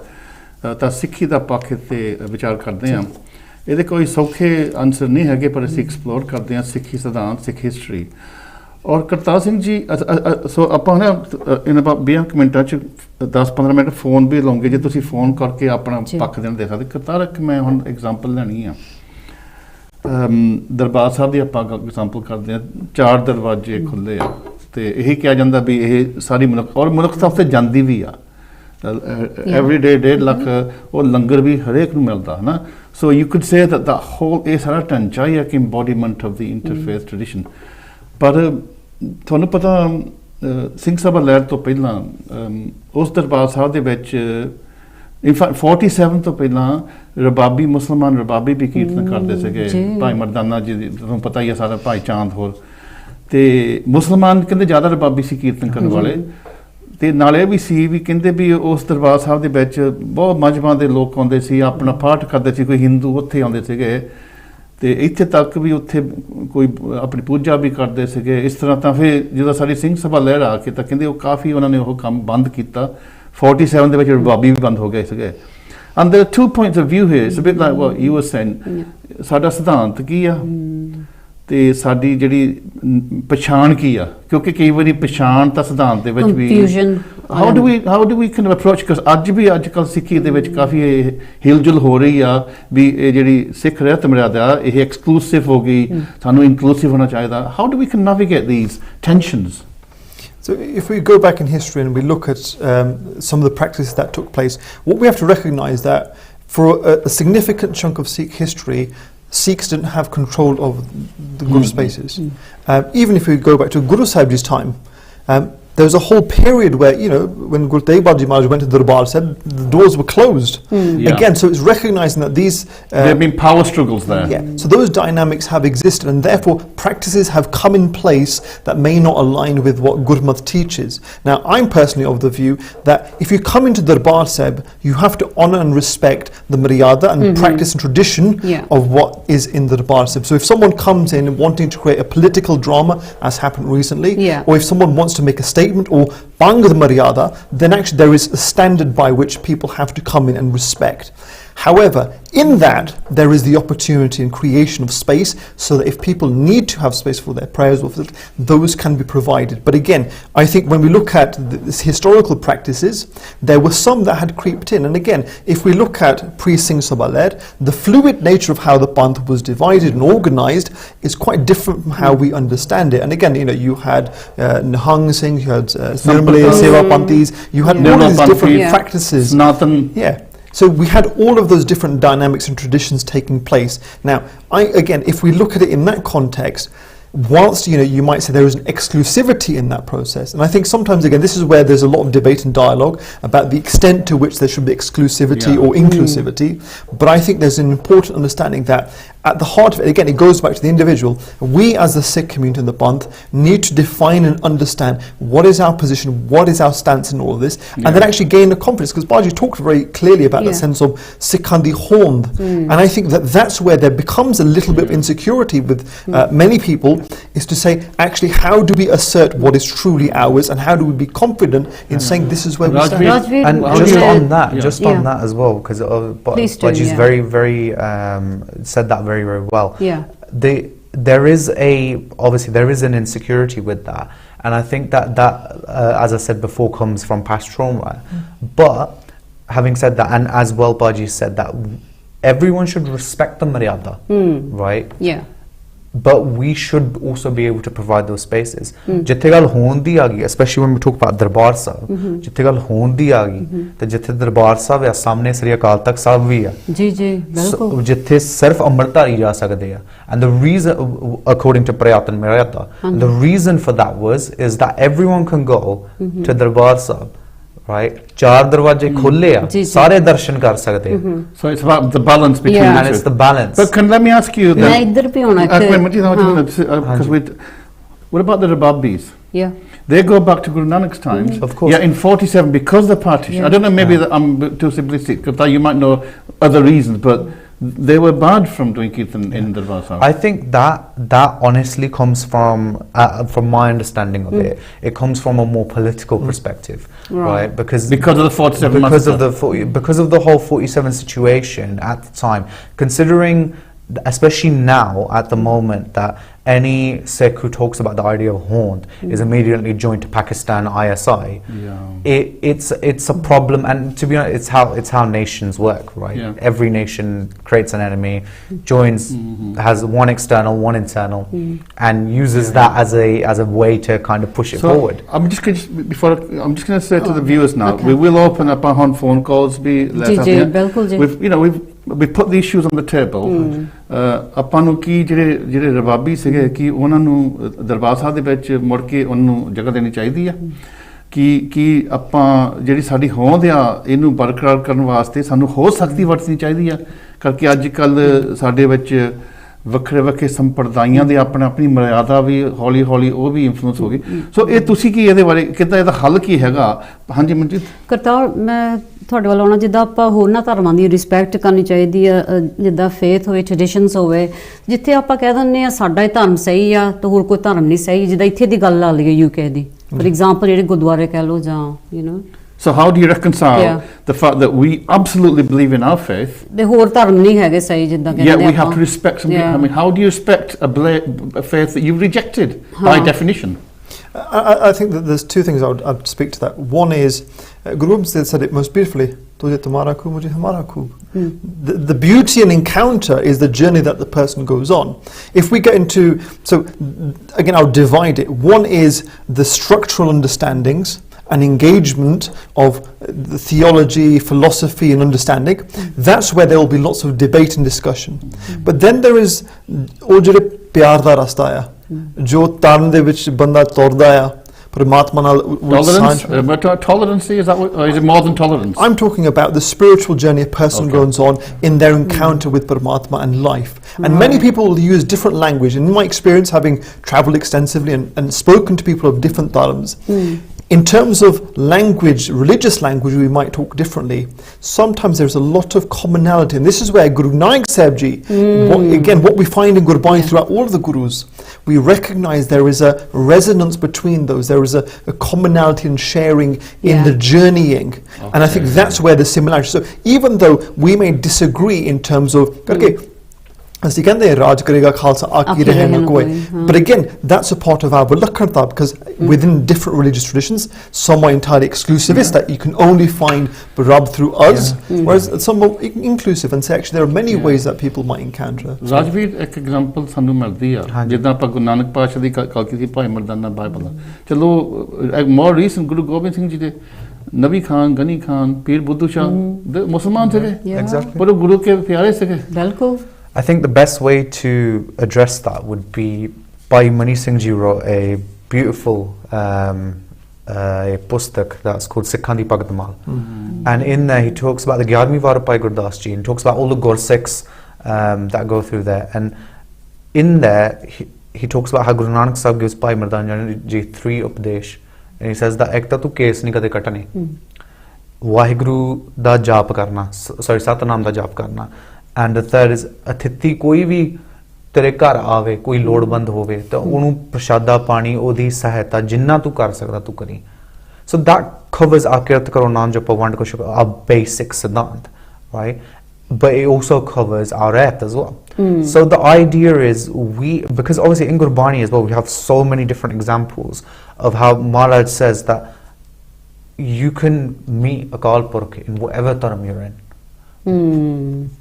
ਤਾਂ ਸਿੱਖੀ ਦਾ ਪੱਖ ਤੇ ਵਿਚਾਰ ਕਰਦੇ ਹਾਂ। ਇਹਦੇ ਕੋਈ ਸੌਖੇ ਆਨਸਰ ਨਹੀਂ ਹੈਗੇ, ਪਰ ਅਸੀਂ ਐਕਸਪਲੋਰ ਕਰਦੇ ਹਾਂ ਸਿੱਖੀ ਸਿਧਾਂਤ, ਸਿੱਖ ਹਿਸਟਰੀ। ਔਰ ਕਰਤਾਰ ਸਿੰਘ ਜੀ, ਸੋ ਆਪਾਂ ਨਾ ਇਨ ਅਬਾਊਟ 20 ਮਿੰਟਾਂ 'ਚ 10-15 ਮਿੰਟ ਫੋਨ ਵੀ ਲਾਉਂਗੇ, ਜੇ ਤੁਸੀਂ ਫੋਨ ਕਰਕੇ ਆਪਣਾ ਪੱਖ ਦੇਣ ਦੇ ਸਕਦੇ। ਕਰਤਾਰ, ਇੱਕ ਮੈਂ ਹੁਣ ਐਗਜ਼ਾਮਪਲ ਲੈਣੀ ਆ, ਦਰਬਾਰ ਸਾਹਿਬ ਦੀ ਆਪਾਂ ਐਗਜ਼ਾਮਪਲ ਕਰਦੇ ਹਾਂ। 4 ਦਰਵਾਜ਼ੇ ਖੁੱਲ੍ਹੇ ਆ, ਅਤੇ ਇਹੀ ਕਿਹਾ ਜਾਂਦਾ ਵੀ ਇਹ ਸਾਰੀ ਔਰ ਮਨੁੱਖਤਾ ਉੱਥੇ ਜਾਂਦੀ ਵੀ ਆ ਐਵਰੀ ਡੇ 1.5 ਲੱਖ ਉਹ ਲੰਗਰ ਵੀ ਹਰੇਕ ਨੂੰ ਮਿਲਦਾ ਹੈ ਨਾ। So you could say that the whole ਇਹ ਸਾਰਾ ਢਾਂਚਾ ਹੀ ਹੈ ਕਿ embodiment of the interfaith tradition. ਪਰ ਤੁਹਾਨੂੰ ਪਤਾ ਸਿੰਘ ਸਭਾ ਲਹਿਰ ਤੋਂ ਪਹਿਲਾਂ ਉਸ ਦਰਬਾਰ ਸਾਹਿਬ ਦੇ ਵਿੱਚ ਇਨਫੈਕਟ 47 ਤੋਂ ਪਹਿਲਾਂ ਰਬਾਬੀ ਮੁਸਲਮਾਨ ਰਬਾਬੀ ਵੀ ਕੀਰਤਨ ਕਰਦੇ ਸੀਗੇ। ਭਾਈ ਮਰਦਾਨਾ ਜੀ ਤੁਹਾਨੂੰ ਪਤਾ ਹੀ ਹੈ ਸਾਰਾ, ਭਾਈ ਚਾਂਦ ਹੋਰ, ਅਤੇ ਮੁਸਲਮਾਨ ਕਹਿੰਦੇ ਜ਼ਿਆਦਾ ਰਬਾਬੀ ਸੀ ਕੀਰਤਨ ਕਰਨ ਵਾਲੇ। ਅਤੇ ਨਾਲੇ ਵੀ ਸੀ ਵੀ ਕਹਿੰਦੇ ਵੀ ਉਸ ਦਰਬਾਰ ਸਾਹਿਬ ਦੇ ਵਿੱਚ ਬਹੁਤ ਮਜ਼ਹਬਾਂ ਦੇ ਲੋਕ ਆਉਂਦੇ ਸੀ, ਆਪਣਾ ਪਾਠ ਕਰਦੇ ਸੀ। ਕੋਈ ਹਿੰਦੂ ਉੱਥੇ ਆਉਂਦੇ ਸੀਗੇ, ਅਤੇ ਇੱਥੇ ਤੱਕ ਵੀ ਉੱਥੇ ਕੋਈ ਆਪਣੀ ਪੂਜਾ ਵੀ ਕਰਦੇ ਸੀਗੇ। ਇਸ ਤਰ੍ਹਾਂ ਤਾਂ ਫਿਰ ਜਦੋਂ ਸਾਡੀ ਸਿੰਘ ਸਭਾ ਲਹਿਰ ਆ ਕੇ ਤਾਂ ਕਹਿੰਦੇ ਉਹ ਕਾਫੀ ਉਹਨਾਂ ਨੇ ਉਹ ਕੰਮ ਬੰਦ ਕੀਤਾ। 47 ਦੇ ਵਿੱਚ ਰਬਾਬੀ ਵੀ ਬੰਦ ਹੋ ਗਏ ਸੀਗੇ। And there are 2 points of view here. It's a bit like what you were saying. ਸਾਡਾ ਸਿਧਾਂਤ ਕੀ ਆ ਤੇ ਸਾਡੀ ਜਿਹੜੀ ਪਛਾਣ ਕੀ ਆ, ਕਿਉਂਕਿ ਕਈ ਵਾਰੀ ਪਛਾਣ ਤਾਂ ਸਿਧਾਂਤ ਦੇ ਵਿੱਚ ਵੀ how do we kind of approach, because ਅੱਜ ਕੱਲ੍ਹ ਸਿੱਖੀ ਦੇ ਵਿੱਚ ਕਾਫੀ ਹਿਲਜੁਲ ਹੋ ਰਹੀ ਆ ਵੀ ਇਹ ਜਿਹੜੀ ਸਿੱਖ ਰਹਿਤ ਮਰਿਆਦਾ ਇਹ ਐਕਸਕਲੂਸਿਵ ਹੋ ਗਈ, ਸਾਨੂੰ ਇਨਕਲੂਸਿਵ ਹੋਣਾ ਚਾਹੀਦਾ। How do we can navigate these tensions? So if we go back in history and we look at some of the practices that took place, what we have to recognize that for a significant chunk of Sikh history, Sikhs didn't have control of the Guru spaces. Even if we go back to Guru Sahib Ji's time, there was a whole period where, when Guru Tegh Bahadurji Maharaj went to the Darbar Sahib, the doors were closed. Again, so it's recognizing that these... there have been power struggles there. Yeah, so those dynamics have existed, and therefore practices have come in place that may not align with what Gurmat teaches. Now, I'm personally of the view that if you come into the Darbar Sahib, you have to honour and respect the maryada and practice and tradition of what is in the Darbar Sahib. So if someone comes in wanting to create a political drama, as happened recently, or if someone wants to make a statement or bang the maryada, then actually there is a standard by which people have to come in and respect. However, in that, there is the opportunity and creation of space so that if people need to have space for their prayers, those can be provided. But again, I think when we look at the historical practices, there were some that had creeped in. And again, if we look at pre-Singh Sabha, the fluid nature of how the Panth was divided and organized is quite different from how we understand it. And again, you had Nihang Singh, you had Nirmale Seva Panthis, you had all these different practices. Nathan. Yeah. So we had all of those different dynamics and traditions taking place. Now, again, if we look at it in that context, whilst you might say there is an exclusivity in that process, and I think sometimes again this is where there's a lot of debate and dialogue about the extent to which there should be exclusivity or inclusivity, but I think there's an important understanding that at the heart of it, again, it goes back to the individual. We as the Sikh community in the Panth need to define and understand what is our position, what is our stance in all of this, and then actually gain the confidence, because Baji talked very clearly about the sense of Sikhandi Hond, and I think that that's where there becomes a little bit of insecurity with many people, is to say, actually, how do we assert what is truly ours, and how do we be confident in saying this is where we stand? And just on that as well, because Baji's very, very said that very, very well. There is an insecurity with that, and I think that as I said before, comes from past trauma. But having said that, and as well Baji said that everyone should respect the maryada, right? But we should also be able to provide those spaces. Jithe gal hon di aa gayi, especially when we talk about Darbar Sahib, jithe gal hon di aa gayi, te jithe Darbar Sahib ya samne Sri Akal Takht Sahib vi hai, bilkul jithe sirf amritdhari ja sakde hai. And the reason, according to Prayat and Maryada, the reason for that is that everyone can go to Darbar Sahib, right? चार दरवाजे खुले हैं, सारे दर्शन कर सकते हैं. So it's about the balance between the two. And it's the balance. But let me ask you then. मैं इधर पे होना because what about the Rababis? They go back to Guru Nanak's times. Of course. In 47, because of the partition. I don't know, maybe that I'm too simplistic, because you might know other reasons, but they were barred from doing kirtan in Darbar Sahib. I think that honestly comes from my understanding of it. It comes from a more political perspective, right? Because of the 47 because of the whole 47 situation at the time, considering especially now at the moment that any Sikh who talks about the idea of Hond is immediately joined to Pakistan ISI. It's a problem, and to be honest, it's how nations work, right? Every nation creates an enemy, joins, has one external, one internal, and uses that as a way to kind of push it forward. I'm just going to say to the viewers now, we will open up our phone calls. We've put the issues on the table. ਆਪਾਂ ਨੂੰ ਕੀ ਜਿਹੜੇ ਰਬਾਬੀ ਸੀਗੇ ਕਿ ਉਹਨਾਂ ਨੂੰ ਦਰਬਾਰ ਸਾਹਿਬ ਦੇ ਵਿੱਚ ਮੁੜ ਕੇ ਉਹਨੂੰ ਜਗ੍ਹਾ ਦੇਣੀ ਚਾਹੀਦੀ ਆ ਕਿ ਆਪਾਂ ਜਿਹੜੀ ਸਾਡੀ ਹੋਂਦ ਆ ਇਹਨੂੰ ਬਰਕਰਾਰ ਕਰਨ ਵਾਸਤੇ ਸਾਨੂੰ ਹੋਰ ਸਖਤੀ ਵਰਤਣੀ ਚਾਹੀਦੀ ਆ ਕਰਕੇ ਅੱਜ ਕੱਲ ਸਾਡੇ ਵਿੱਚ ਵੱਖਰੇ ਵੱਖਰੇ ਸੰਪਰਦਾਇਆਂ ਦੇ ਆਪਣੀ ਮਰਿਆਦਾ ਵੀ ਹੌਲੀ ਹੌਲੀ ਉਹ ਵੀ ਇਨਫਲੂਐਂਸ ਹੋ ਗਈ ਸੋ ਇਹ ਤੁਸੀਂ ਕੀ ਇਹਦੇ ਬਾਰੇ ਕਿੱਦਾਂ ਇਹਦਾ ਹੱਲ ਕੀ ਹੈਗਾ ਹਾਂਜੀ ਮਨਜੀਤ ਕਰਤਾਰ ਮੈਂ ਤੁਹਾਡੇ ਵੱਲ ਆਉਣਾ ਜਿੱਦਾਂ ਆਪਾਂ ਹੋਰਨਾਂ ਧਰਮਾਂ ਦੀ ਰਿਸਪੈਕਟ ਕਰਨੀ ਚਾਹੀਦੀ ਆ ਜਿੱਦਾਂ ਫੇਥ ਹੋਵੇ ਟ੍ਰੈਡੀਸ਼ਨਸ ਹੋਵੇ ਜਿੱਥੇ ਆਪਾਂ ਕਹਿ ਦਿੰਦੇ ਆ ਸਾਡਾ ਹੀ ਧਰਮ ਸਹੀ ਆ ਤਾਂ ਹੋਰ ਕੋਈ ਧਰਮ ਨਹੀਂ ਸਹੀ ਜਿੱਦਾਂ ਇੱਥੇ ਦੀ ਗੱਲ ਲਾ ਲਈਏ ਯੂਕੇ ਦੀ ਫੋਰ ਐਗਜ਼ਾਮਪਲ ਜਿਹੜੇ ਗੁਰਦੁਆਰੇ ਕਹਿ ਲਓ ਜਾਂ So how do you reconcile the fact that we absolutely believe in our faith? ਹੋਰ ਧਰਮ ਨਹੀਂ ਹੈਗੇ ਸਹੀ ਜਿੱਦਾਂ ਕਹਿੰਦੇ ਆਪਾਂ. Yeah, we have to respect some people. I mean, how do you respect a faith that you've rejected by definition? I think that there's two things I'd speak to that. One is, Guru Gobind Singh said it most beautifully, "Tujhe tumhara khoob, mujhe hamara khoob." The beauty and encounter is the journey that the person goes on. If we get into, so again, I'll divide it. One is the structural understandings and engagement of the theology, philosophy and understanding. That's where there will be lots of debate and discussion. But then there is ਉਹ ਜਿਹੜੇ ਪਿਆਰ ਦਾ ਰਸਤਾ ਆ ਜੋ ਤਨ ਦੇ ਵਿੱਚ ਬੰਦਾ ਤੁਰਦਾ ਆ ਪਰਮਾਤਮਾ ਨਾਲ Tolerance, is that or is it more than tolerance? I'm talking about the spiritual journey a person goes on in their encounter with Paramatma and life. And many people use different language. In my experience, having travelled extensively and spoken to people of different dharmas, in terms of language, religious language, we might talk differently. Sometimes there's a lot of commonality, and this is where Guru Nanak Sahib Ji, what we find in Gurbani throughout all of the Gurus, we recognize there is a resonance between those. There is a commonality and sharing in the journeying, and I think that's where the similarity. So even though we may disagree in terms of ਅਸੀਂ ਕਹਿੰਦੇ ਰਾਜ ਕਰੇਗਾ ਖਾਲਸਾ ਆਕੀ ਰਹੇ ਨਾ ਕੋਈ, but again that's a part of our Vilakhanta, because within different religious traditions some are entirely exclusivist, that you can only find Rab through us, whereas some are inclusive and say actually there are many ways that people might encounter. Rajveer ਇੱਕ example ਸਾਨੂੰ ਮਿਲਦੀ ਆ ਜਿੱਦਾਂ ਆਪਾਂ ਗੁਰੂ ਨਾਨਕ ਪਾਤਸ਼ਾਹ ਦੀ ਗੱਲ ਕੀਤੀ ਭਾਈ Mardana Bible, ਚਲੋ more recent ਗੁਰੂ ਗੋਬਿੰਦ ਸਿੰਘ ਜੀ ਦੇ ਨਬੀ ਖਾਨ, ਗਨੀ ਖਾਨ, ਪੀਰ ਬੁੱਧੂ ਸ਼ਾਹ ਮੁਸਲਮਾਨ ਸੀਗੇ ਪਰ ਉਹ ਗੁਰੂ ਕੇ ਪਿਆਰੇ ਸੀਗੇ। ਬਿਲਕੁਲ। I think the best way to address that would be, Bhai Mani Singh Ji wrote a beautiful pustak that's called Sikhan di Bhagat Mal, and in there he talks about the 11ਵੀਂ war Bhai Gurdas Ji and talks about all the Gur Sikhs that go through there, and in there he talks about how Guru Nanak Sahib gives Bhai Mardana Ji 3 upadesh, and he says that ek ta tu case nahi kade katane, Waheguru da jaap karna, sorry Satnam da jaap karna, and the third is ਅਥਿਤੀ ਕੋਈ ਵੀ ਤੇਰੇ ਘਰ ਆਵੇ, ਕੋਈ ਲੋੜਵੰਦ ਹੋਵੇ ਤਾਂ ਉਹਨੂੰ ਪ੍ਰਸ਼ਾਦਾ ਪਾਣੀ ਉਹਦੀ ਸਹਾਇਤਾ ਜਿੰਨਾ ਤੂੰ ਕਰ ਸਕਦਾ ਤੂੰ ਕਰੀ। So that covers our ਕਿਰਤ ਕਰੋ ਨਾਮ ਜਪੋ ਵੰਡ ਕੋ ਛਕੋ, our basic siddhant, right? But it also covers our right as well. So the idea is because obviously in Gurbani as well we have so many different examples of how Maharaj says that you can meet Akal Purkh in whatever dharma you're in.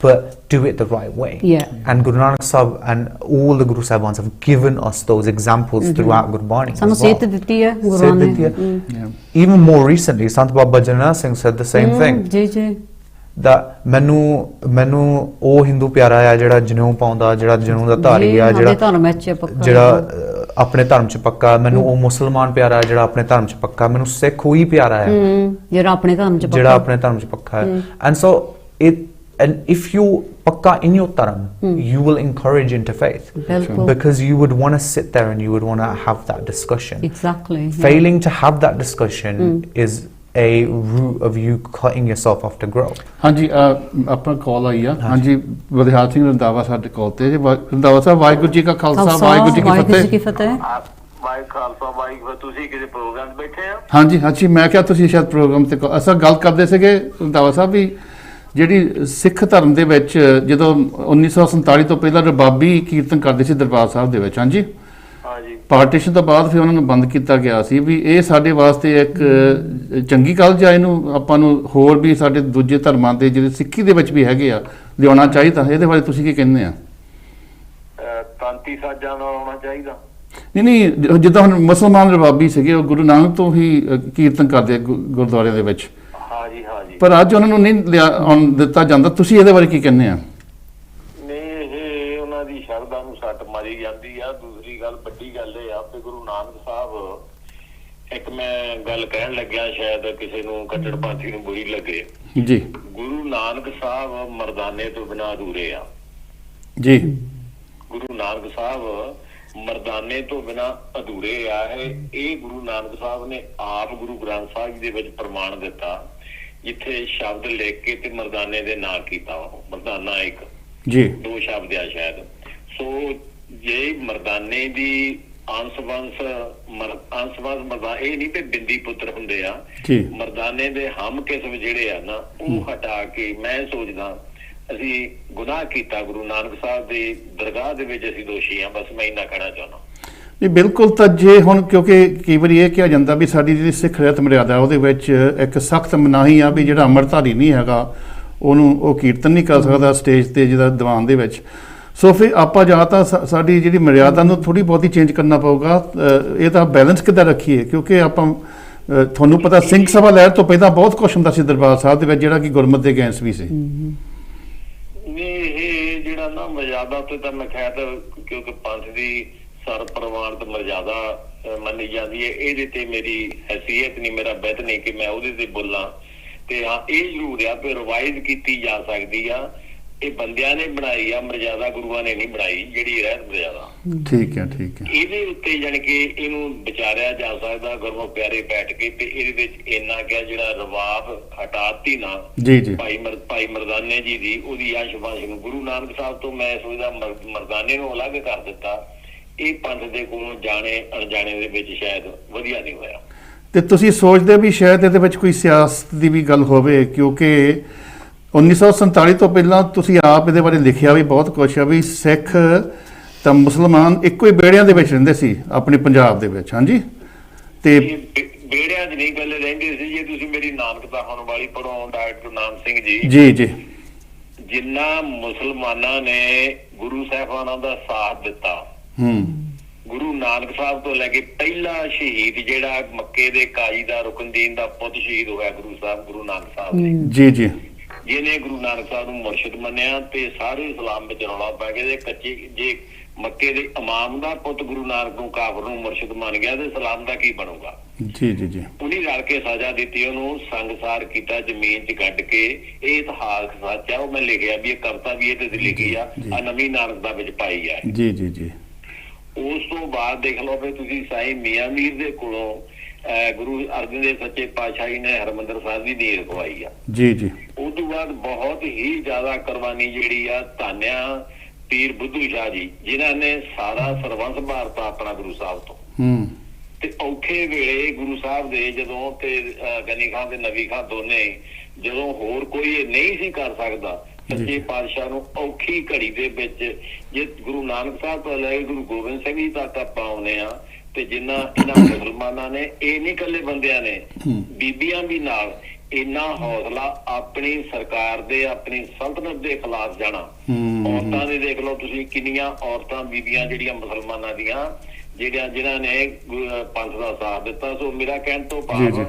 But do it the right way. And Guru Nanak Sahib and all the Guru Sahibans have given us those examples throughout Gurbani as well. Even more recently, Sant Baba Janana Singh said the same thing. That ਮੈਨੂੰ ਉਹ ਹਿੰਦੂ ਪਿਆਰਾ ਆ ਜਿਹੜਾ ਜਨੇਊ ਪਾਉਂਦਾ, ਜਿਹੜਾ ਜਨੇਊ ਦਾ ਧਾਰੀ ਆ, ਜਿਹੜਾ ਆਪਣੇ ਧਰਮ ਚ ਪੱਕਾ, ਮੈਨੂੰ ਉਹ ਮੁਸਲਮਾਨ ਪਿਆਰਾ ਜਿਹੜਾ ਆਪਣੇ ਧਰਮ ਚ ਪੱਕਾ, ਮੈਨੂੰ ਸਿੱਖ ਉਹੀ ਪਿਆਰਾ ਹੈ ਜਿਹੜਾ ਆਪਣੇ ਧਰਮ ਚ ਪੱਕਾ ਹੈ। And so and if you pakka in your dharm, you will encourage interfaith, because you would want to sit there and you would want to have that discussion. Failing to have that discussion is a route of you cutting yourself off to grow. ਹਾਂਜੀ ਆਪਣਾ ਕਾਲ ਆਈ ਆ। ਹਾਂਜੀ ਵਿਦਿਆਲ ਸਿੰਘ ਰੰਧਾਵਾ ਸਾਡੇ ਕਾਲ ਤੇ ਜੀ। ਰੰਧਾਵਾ ਸਾਹਿਬ ਵਾਹਿਗੁਰੂ ਜੀ ਕਾ ਖਾਲਸਾ ਵਾਹਿਗੁਰੂ ਜੀ ਕੀ ਫਤਿਹ। ਤੁਸੀਂ ਕਿਸੇ ਪ੍ਰੋਗਰਾਮ 'ਚ ਬੈਠੇ ਆ? ਹਾਂਜੀ ਮੈਂ ਕਿਹਾ ਤੁਸੀਂ ਸ਼ਾਇਦ ਪ੍ਰੋਗਰਾਮ ਤੇ ਅਸਾਂ ਗੱਲ ਕਰਦੇ ਸੀਗੇ ਰੰਧਾਵਾ ਸਾਹਿਬ ਵੀ ਜਿਹੜੀ ਸਿੱਖ ਧਰਮ ਦੇ ਵਿੱਚ ਜਦੋਂ 1947 ਤੋਂ ਪਹਿਲਾਂ ਰਬਾਬੀ ਕੀਰਤਨ ਕਰਦੇ ਸੀ ਦਰਬਾਰ ਸਾਹਿਬ ਦੇ ਵਿੱਚ, ਹਾਂਜੀ ਪਾਰਟੀਸ਼ਨ ਤੋਂ ਬਾਅਦ ਫਿਰ ਉਹਨਾਂ ਨੂੰ ਬੰਦ ਕੀਤਾ ਗਿਆ ਸੀ, ਵੀ ਇਹ ਸਾਡੇ ਵਾਸਤੇ ਇੱਕ ਚੰਗੀ ਗੱਲ ਜਾਂ ਇਹਨੂੰ ਆਪਾਂ ਨੂੰ ਹੋਰ ਵੀ ਸਾਡੇ ਦੂਜੇ ਧਰਮਾਂ ਦੇ ਜਿਹੜੇ ਸਿੱਖੀ ਦੇ ਵਿੱਚ ਵੀ ਹੈਗੇ ਆ ਲਿਆਉਣਾ ਚਾਹੀਦਾ, ਇਹਦੇ ਬਾਰੇ ਤੁਸੀਂ ਕੀ ਕਹਿੰਦੇ ਆ? ਤਾਂਤੀ ਸਾਜਾਂ ਨਾਲ ਆਉਣਾ ਚਾਹੀਦਾ। ਨਹੀਂ ਜਿੱਦਾਂ ਹੁਣ ਮੁਸਲਮਾਨ ਰਬਾਬੀ ਸੀਗੇ ਉਹ ਗੁਰੂ ਨਾਨਕ ਤੋਂ ਹੀ ਕੀਰਤਨ ਕਰਦੇ ਗੁਰਦੁਆਰਿਆਂ ਦੇ ਵਿੱਚ, ਪਰ ਅੱਜ ਉਹਨਾਂ ਨੂੰ ਨਹੀਂ ਦਿੱਤਾ ਜਾਂਦਾ, ਤੁਸੀਂ ਇਹਦੇ ਬਾਰੇ ਕੀ ਕਹਿੰਦੇ ਆ? ਨਹੀਂ ਇਹ ਉਹਨਾਂ ਦੀ ਸ਼ਰਧਾ ਨੂੰ ਸੱਟ ਮਾਰੀ ਜਾਂਦੀ ਆ। ਦੂਸਰੀ ਗੱਲ ਵੱਡੀ ਗੱਲ ਇਹ ਆ ਕਿ ਗੁਰੂ ਨਾਨਕ ਸਾਹਿਬ, ਇੱਕ ਮੈਂ ਗੱਲ ਕਹਿਣ ਲੱਗਿਆ ਸ਼ਾਇਦ ਕਿਸੇ ਨੂੰ ਕੱਟੜਪੰਥੀ ਨੂੰ ਬੁਰੀ ਲੱਗੇ ਜੀ, ਗੁਰੂ ਨਾਨਕ ਸਾਹਿਬ ਮਰਦਾਨੇ ਤੋਂ ਬਿਨਾਂ ਅਧੂਰੇ ਆ ਜੀ। ਗੁਰੂ ਨਾਨਕ ਸਾਹਿਬ ਮਰਦਾਨੇ ਤੋਂ ਬਿਨਾਂ ਅਧੂਰੇ ਆ ਹੈ। ਇਹ ਗੁਰੂ ਨਾਨਕ ਸਾਹਿਬ ਨੇ ਆਪ ਗੁਰੂ ਗ੍ਰੰਥ ਸਾਹਿਬ ਦੇ ਵਿੱਚ ਪ੍ਰਮਾਣ ਦਿੱਤਾ, ਜਿੱਥੇ ਸ਼ਬਦ ਲਿਖ ਕੇ ਤੇ ਮਰਦਾਨੇ ਦੇ ਨਾਂ ਕੀਤਾ, ਉਹ ਮਰਦਾਨਾ ਇੱਕ ਜੀ 2 ਸ਼ਬਦ ਆ ਸ਼ਾਇਦ। ਸੋ ਜੇ ਮਰਦਾਨੇ ਦੀ ਅੰਸ਼-ਵੰਸ਼ ਮਰਦਾ ਇਹ ਨਹੀਂ ਤੇ ਬਿੰਦੀ ਪੁੱਤਰ ਹੁੰਦੇ ਆ, ਮਰਦਾਨੇ ਦੇ ਹਮ ਕਿਸਮ ਜਿਹੜੇ ਆ ਨਾ ਉਹ ਹਟਾ ਕੇ ਮੈਂ ਸੋਚਦਾ ਅਸੀਂ ਗੁਨਾਹ ਕੀਤਾ। ਗੁਰੂ ਨਾਨਕ ਸਾਹਿਬ ਦੀ ਦਰਗਾਹ ਦੇ ਵਿੱਚ ਅਸੀਂ ਦੋਸ਼ੀ ਆ, ਬਸ ਮੈਂ ਇੰਨਾ ਕਹਿਣਾ ਚਾਹੁੰਦਾ। ਨਹੀਂ ਬਿਲਕੁਲ, ਤਾਂ ਜੇ ਹੁਣ ਕਿਉਂਕਿ ਕਈ ਵਾਰੀ ਇਹ ਕਿਹਾ ਜਾਂਦਾ ਵੀ ਸਾਡੀ ਜਿਹੜੀ ਸਿੱਖ ਰਹਿਤ ਮਰਿਆਦਾ ਉਹਦੇ ਵਿੱਚ ਇੱਕ ਸਖਤ ਮਨਾਹੀ ਆ ਵੀ ਜਿਹੜਾ ਅੰਮ੍ਰਿਤਧਾਰੀ ਨਹੀਂ ਹੈਗਾ ਉਹਨੂੰ ਉਹ ਕੀਰਤਨ ਨਹੀਂ ਕਰ ਸਕਦਾ ਸਟੇਜ ਤੇ ਜਿਹਦਾ ਦੀਵਾਨ ਦੇ ਵਿੱਚ। ਸੋ ਫਿਰ ਆਪਾਂ ਜਾਂ ਤਾਂ ਸਾਡੀ ਜਿਹੜੀ ਮਰਿਆਦਾ ਨੂੰ ਥੋੜੀ ਬਹੁਤੀ ਚੇਂਜ ਕਰਨਾ ਪਊਗਾ। ਇਹ ਤਾਂ ਬੈਲੈਂਸ ਕਿੱਦਾਂ ਰੱਖੀਏ, ਕਿਉਂਕਿ ਆਪਾਂ ਤੁਹਾਨੂੰ ਪਤਾ ਸਿੰਘ ਸਭਾ ਲਹਿਰ ਤੋਂ ਪਹਿਲਾਂ ਬਹੁਤ ਕੁਛ ਹੁੰਦਾ ਸੀ ਦਰਬਾਰ ਸਾਹਿਬ ਦੇ ਵਿੱਚ ਜਿਹੜਾ ਕਿ ਗੁਰਮਤਿ ਦੇ ਅਗੇਂਸਟ ਵੀ ਸੀ। ਨਹੀਂ ਇਹ ਜਿਹੜਾ ਨਾ ਮਰਿਆਦਾ ਤੇ ਤਾਂ ਮੈਂ ਖੈਰ ਕਿਉਂਕਿ ਪੰਥ ਦੀ ਸਰ ਪ੍ਰਵਾਨਿਤ ਮਰਿਆਦਾ ਮੰਨੀ ਜਾਂਦੀ ਹੈ, ਇਹਦੇ ਤੇ ਮੇਰੀ ਹੈਸੀਅਤ ਨਹੀਂ, ਮੇਰਾ ਬਿਹਤ ਨਹੀਂ ਕਿ ਮੈਂ ਉਹਦੇ ਤੇ ਬੋਲਾਂ। ਤੇ ਹਾਂ ਇਹ ਜ਼ਰੂਰ ਆ ਕਿ ਰਿਵਾਈਜ਼ ਕੀਤੀ ਜਾ ਸਕਦੀ ਆ, ਇਹ ਬੰਦਿਆਂ ਨੇ ਬਣਾਈ ਆ ਮਰਿਆਦਾ, ਗੁਰੂਆਂ ਨੇ ਨਹੀਂ ਬਣਾਈ ਜਿਹੜੀ ਰਹਿਤ ਮਰਿਆਦਾ। ਠੀਕ ਹੈ, ਠੀਕ ਹੈ। ਇਹਦੇ ਉੱਤੇ ਜਾਣੀ ਕਿ ਇਹਨੂੰ ਵਿਚਾਰਿਆ ਜਾ ਸਕਦਾ ਗੁਰਮੁਖ ਪਿਆਰੇ ਬੈਠ ਕੇ, ਤੇ ਇਹਦੇ ਵਿੱਚ ਇੰਨਾ ਕਿ ਜਿਹੜਾ ਰਵਾਬ ਹਟਾਤੀ ਨਾ ਜੀ ਜੀ ਭਾਈ ਮਰਦਾਨੇ ਜੀ ਦੀ ਉਹਦੀ ਆਸ਼ਵਾਸ ਨੂੰ ਗੁਰੂ ਨਾਨਕ ਸਾਹਿਬ ਤੋਂ ਮੈਂ ਸੋਚਦਾ ਮਰਦਾਨੇ ਨੂੰ ਅਲੱਗ ਕਰ ਦਿੱਤਾ। ਇਹ ਪੰਥ ਦੇ ਕੋਲੋਂ ਜਾਣੇ ਅਣਜਾਣੇ ਦੇ ਵਿੱਚ ਸ਼ਾਇਦ ਵਧੀਆ ਨਹੀਂ ਹੋਇਆ। ਤੇ ਤੁਸੀਂ ਸੋਚਦੇ ਵੀ ਸ਼ਾਇਦ ਇਹਦੇ ਵਿੱਚ ਕੋਈ ਸਿਆਸਤ ਦੀ ਵੀ ਗੱਲ ਹੋਵੇ, ਕਿਉਂਕਿ 1947 ਤੋਂ ਪਹਿਲਾਂ ਤੁਸੀਂ ਆਪ ਇਹਦੇ ਬਾਰੇ ਲਿਖਿਆ ਵੀ ਬਹੁਤ ਕੁਛ ਆ ਵੀ ਸਿੱਖ ਤਾਂ ਮੁਸਲਮਾਨ ਇੱਕੋ ਹੀ ਬੇੜਿਆਂ ਦੇ ਵਿੱਚ ਰਹਿੰਦੇ ਸੀ ਆਪਣੇ ਪੰਜਾਬ ਦੇ ਵਿੱਚ। ਹਾਂਜੀ, ਤੇ ਬੇੜਿਆਂ 'ਚ ਨਹੀਂ ਗੱਲ ਰਹਿੰਦੇ ਸੀ। ਜੇ ਤੁਸੀਂ ਮੇਰੀ ਨਾਨਕਤਾ ਹੋਣ ਵਾਲੀ ਪੜ੍ਹੋ ਡਾਕਟਰ ਨਾਮ ਸਿੰਘ ਜੀ ਜੀ ਜੀ, ਜਿੰਨਾ ਮੁਸਲਮਾਨਾਂ ਨੇ ਗੁਰੂ ਸਾਹਿਬਾਨਾਂ ਦਾ ਸਾਥ ਦਿੱਤਾ, ਗੁਰੂ ਨਾਨਕ ਸਾਹਿਬ ਤੋਂ ਲੈ ਕੇ ਪਹਿਲਾ ਸ਼ਹੀਦ ਜਿਹੜਾ ਮੱਕੇ ਦੇ ਕਾਜੀ ਦਾ ਰੁਕਨਦੀਨ ਦਾ ਪੁੱਤ ਸ਼ਹੀਦ ਹੋਇਆ ਗੁਰੂ ਨਾਨਕ ਸਾਹਿਬ ਨੇ ਜੀ ਜੀ, ਜਿਹਨੇ ਗੁਰੂ ਨਾਨਕ ਸਾਹਿਬ ਨੂੰ ਮੁਰਸ਼ਿਦ ਮੰਨਿਆ ਤੇ ਸਾਰੇ ਇਸਲਾਮ ਵਿੱਚ ਰੌਲਾ ਪੈ ਗਿਆ। ਤੇ ਕੱਚੇ ਜੇ ਮੱਕੇ ਦੇ ਇਮਾਮ ਦਾ ਪੁੱਤ ਗੁਰੂ ਨਾਨਕ ਨੂੰ ਕਾਫਰ ਨੂੰ ਮੁਰਸ਼ਿਦ ਮੰਨ ਗਿਆ ਤੇ ਇਸਲਾਮ ਦਾ ਕੀ ਬਣੂਗਾ? ਜੀ ਜੀ ਜੀ, ਉਹਨੇ ਰਲ ਕੇ ਸਜ਼ਾ ਦਿੱਤੀ, ਉਹਨੂੰ ਸੰਗਸਾਰ ਕੀਤਾ ਜ਼ਮੀਨ 'ਚ ਗੱਡ ਕੇ। ਇਹ ਇਤਿਹਾਸ ਸੱਚ ਆ, ਉਹ ਮੈਂ ਲਿਖਿਆ ਵੀ ਇਹ ਕਵਿਤਾ ਵੀ ਇਹ ਤੇ ਲਿਖੀ ਆ ਨਵੀਂ ਨਾਨਕ ਦਾ ਵਿੱਚ ਪਾਈ ਆ। ਜੀ ਜੀ ਜੀ, ਉਸ ਤੋਂ ਬਾਅਦ ਦੇਖ ਲਓ ਵੀ ਤੁਸੀਂ ਸਾਈਂ ਮੀਆਂ ਮੀਰ ਦੇ ਕੋਲੋਂ ਗੁਰੂ ਅਰਜਨ ਦੇਵ ਸੱਚੇ ਪਾਤਸ਼ਾਹੀ ਨੇ ਹਰਿਮੰਦਰ ਸਾਹਿਬ ਦੀ ਨੀਂਹ ਰਖਵਾਈ ਆ। ਜੀ ਜੀ, ਉਸ ਤੋਂ ਬਾਅਦ ਬਹੁਤ ਹੀ ਜ਼ਿਆਦਾ ਕੁਰਬਾਨੀ ਜਿਹੜੀ ਆ ਧੰਨਿਆ ਪੀਰ ਬੁੱਧੂ ਸ਼ਾਹ ਜੀ, ਜਿਨ੍ਹਾਂ ਨੇ ਸਾਰਾ ਸਰਬੰਸ ਭਾਰਤਾ ਆਪਣਾ ਗੁਰੂ ਸਾਹਿਬ ਤੋਂ। ਤੇ ਔਖੇ ਵੇਲੇ ਗੁਰੂ ਸਾਹਿਬ ਦੇ ਜਦੋਂ ਤੇ ਗਨੀ ਖਾਨ ਤੇ ਨਬੀ ਖਾਨ ਦੋਨੇ ਜਦੋਂ ਹੋਰ ਕੋਈ ਇਹ ਨਹੀਂ ਸੀ ਕਰ ਸਕਦਾ, ਸੱਚੇ ਪਾਤਸ਼ਾਹ ਨੂੰ ਔਖੀ ਘੜੀ ਦੇ ਵਿੱਚ ਜੇ ਗੁਰੂ ਨਾਨਕ ਸਾਹਿਬ ਤੋਂ ਲੈ ਕੇ ਗੁਰੂ ਗੋਬਿੰਦ ਸਿੰਘ ਜੀ ਤੱਕ ਆਪਾਂ ਆਉਂਦੇ ਆ, ਤੇ ਜਿੰਨਾ ਇਹਨਾਂ ਮੁਸਲਮਾਨਾਂ ਨੇ, ਇਹ ਨਹੀਂ ਇਕੱਲੇ ਬੰਦਿਆਂ ਨੇ, ਬੀਬੀਆਂ ਵੀ ਨਾਲ ਇੰਨਾ ਹੌਸਲਾ ਆਪਣੀ ਸਰਕਾਰ ਦੇ ਆਪਣੀ ਸਲਤਨਤ ਦੇ ਖਿਲਾਫ ਜਾਣਾ। ਔਰਤਾਂ ਦੇ ਦੇਖ ਲਓ ਤੁਸੀਂ ਕਿੰਨੀਆਂ ਔਰਤਾਂ ਬੀਬੀਆਂ ਜਿਹੜੀਆਂ ਮੁਸਲਮਾਨਾਂ ਦੀਆਂ ਜਿਨ੍ਹਾਂ ਨੇ ਪੰਥ ਦਾ ਸਾਥ ਦਿੱਤਾ। ਸੋ ਮੇਰਾ ਕਹਿਣ ਤੋਂ ਭਾਵ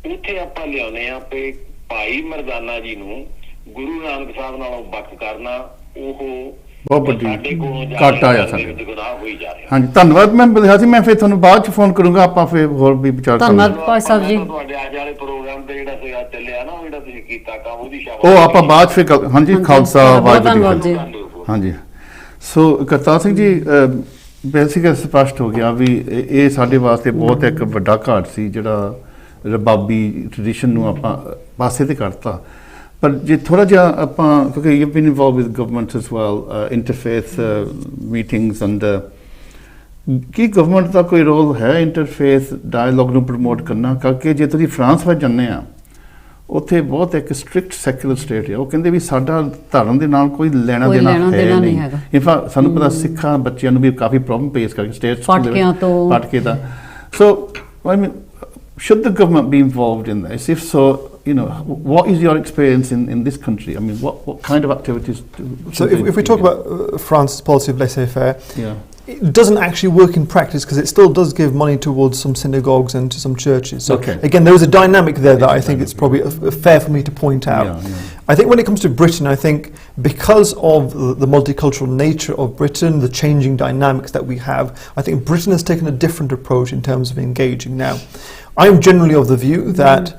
ਉੱਥੇ ਆਪਾਂ ਲਿਆਉਣੇ ਆ ਵੀ ਭਾਈ ਮਰਦਾਨਾ ਜੀ ਨੂੰ ਗੁਰੂ ਨਾਨਕ ਸਾਹਿਬ ਨਾਲੋਂ ਵੱਖ ਕਰਨਾ ਉਹ ਬਹੁਤ ਵੱਡੀ ਸਾਡੇ ਕੋਲੋਂ ਘੱਟ ਆਇਆ ਸਾਡੇ ਗੁਨਾਹ ਹੋਈ ਜਾ ਰਿਹਾ। ਹਾਂਜੀ, ਧੰਨਵਾਦ। ਮੈਂ ਬੋਲਿਆ ਸੀ ਮੈਂ ਫਿਰ ਤੁਹਾਨੂੰ ਬਾਅਦ ਚ ਫੋਨ ਕਰੂੰਗਾ, ਆਪਾਂ ਫਿਰ ਹੋਰ ਵੀ ਵਿਚਾਰ ਕਰਾਂਗੇ। ਧੰਨਵਾਦ ਭਾਈ ਸਾਹਿਬ ਜੀ। ਤੁਹਾਡੇ ਅੱਜ ਵਾਲੇ ਪ੍ਰੋਗਰਾਮ ਤੇ ਜਿਹੜਾ ਸੀਗਾ ਚੱਲਿਆ ਨਾ, ਜਿਹੜਾ ਤੁਸੀਂ ਕੀਤਾ ਕੰਮ, ਉਹਦੀ ਸ਼ਾਬਾਸ਼। ਉਹ ਆਪਾਂ ਬਾਅਦ ਫਿਰ ਹਾਂਜੀ, ਖਾਲਸਾ ਧੰਨਵਾਦ ਜੀ। ਹਾਂਜੀ, ਸੋ ਕਰਤਾਰ ਸਿੰਘ ਜੀ, ਬੇਸਿਕਲੀ ਸਪਸ਼ਟ ਹੋ ਗਿਆ ਵੀ ਇਹ ਸਾਡੇ ਵਾਸਤੇ ਬਹੁਤ ਇੱਕ ਵੱਡਾ ਘਾਟ ਸੀ ਜਿਹੜਾ ਰਬਾਬੀ ਟ੍ਰੈਡੀਸ਼ਨ ਨੂੰ ਆਪਾਂ ਪਾਸੇ ਤੇ ਕਰਤਾ। ਪਰ ਜੇ ਥੋੜਾ ਜਿਹਾ ਆਪਾਂ, ਕਿਉਂਕਿ you been involve with government as well, interfaith meetings, and ਕੀ ਗਵਰਨਮੈਂਟ ਦਾ ਕੋਈ ਰੋਲ ਹੈ ਇੰਟਰਫੇਥ ਡਾਇਲੋਗ ਨੂੰ ਪ੍ਰਮੋਟ ਕਰਨਾ? ਕਰਕੇ ਜੇ ਤੁਸੀਂ ਫਰਾਂਸ ਵਿੱਚ ਜਾਂਦੇ ਆ, ਉੱਥੇ ਬਹੁਤ ਇੱਕ ਸਟ੍ਰਿਕਟ ਸੈਕੂਲਰ ਸਟੇਟ ਹੈ। ਉਹ ਕਹਿੰਦੇ ਵੀ ਸਾਡਾ ਧਰਮ ਦੇ ਨਾਲ ਕੋਈ ਲੈਣਾ ਦੇਣਾ ਹੈ ਨਹੀਂ। ਇਨਫੈਕਟ ਸਾਨੂੰ ਪਤਾ ਸਿੱਖਾਂ ਬੱਚਿਆਂ ਨੂੰ ਵੀ ਕਾਫੀ ਪ੍ਰੋਬਲਮ ਫੇਸ ਕਰਕੇ ਸਟੇਟ ਪਟਕੇ ਦਾ। So I mean, should the government be involved in this? If so, what is your experience in this country? I mean, what kind of activities So if we talk about France's policy of laissez-faire, it doesn't actually work in practice because it still does give money towards some synagogues and to some churches. So again, there is a dynamic there that I think it's probably fair for me to point out. I think when it comes to Britain, I think because of the multicultural nature of Britain, the changing dynamics that we have, I think Britain has taken a different approach in terms of engaging. Now, I'm generally of the view that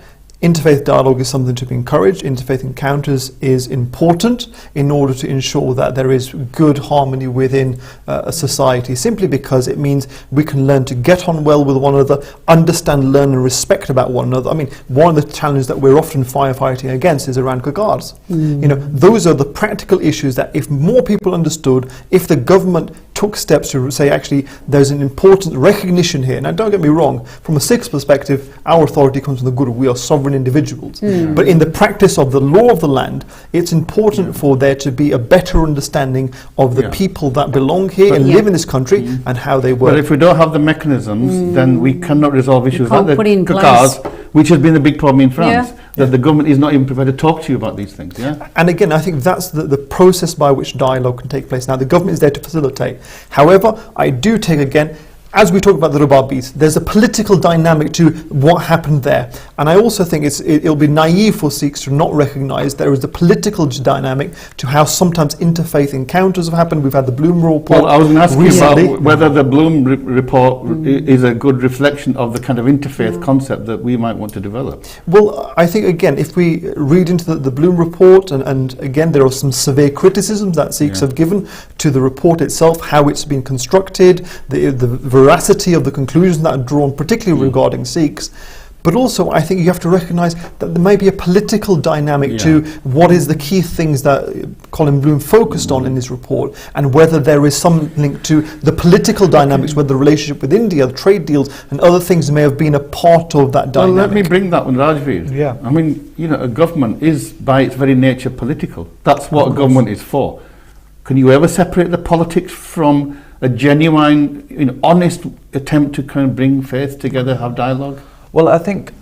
interfaith dialogue is something to be encouraged. Interfaith encounters is important in order to ensure that there is good harmony within a society, simply because it means we can learn to get on well with one another, understand, learn and respect about one another. I mean, one of the challenges that we're often firefighting against is around regards. Those are the practical issues that if more people understood, if the government took steps to say actually there's an important recognition here. Now don't get me wrong, from a Sikh's perspective, our authority comes from the Guru. We are sovereign sovereign individuals. But in the practice of the law of the land, it's important for there to be a better understanding of the people that belong here and live in this country and how they work. But if we don't have the mechanisms, then we cannot resolve issues like can't put the in cars, which has been a big problem in France. Yeah. That the government is not even prepared to talk to you about these things. Yeah. And again, I think that's the process by which dialogue can take place. Now, the government is there to facilitate. However, I do take, again, as we talk about the Rubabis, there's a political dynamic to what happened there. And I also think it'll be naive for Sikhs to not recognise there is a political dynamic to how sometimes interfaith encounters have happened. We've had the Bloom report. Well, I was going to ask recently. you about whether the Bloom report is a good reflection of the kind of interfaith concept that we might want to develop. Well, I think, again, if we read into the Bloom report, and again, there are some severe criticisms that Sikhs have given to the report itself, how it's been constructed, the veracity of the conclusions that are drawn, particularly regarding Sikhs. But also, I think you have to recognise that there may be a political dynamic to what is the key things that Colin Bloom focused on in his report, and whether there is some link to the political dynamics, whether the relationship with India, the trade deals, and other things may have been a part of that dynamic. Well, let me bring that one, Rajveer. Yeah. I mean, a government is by its very nature political. That's what a government is for. Can you ever separate the politics from a genuine, honest attempt to kind of bring faith together, have dialogue? Well, I think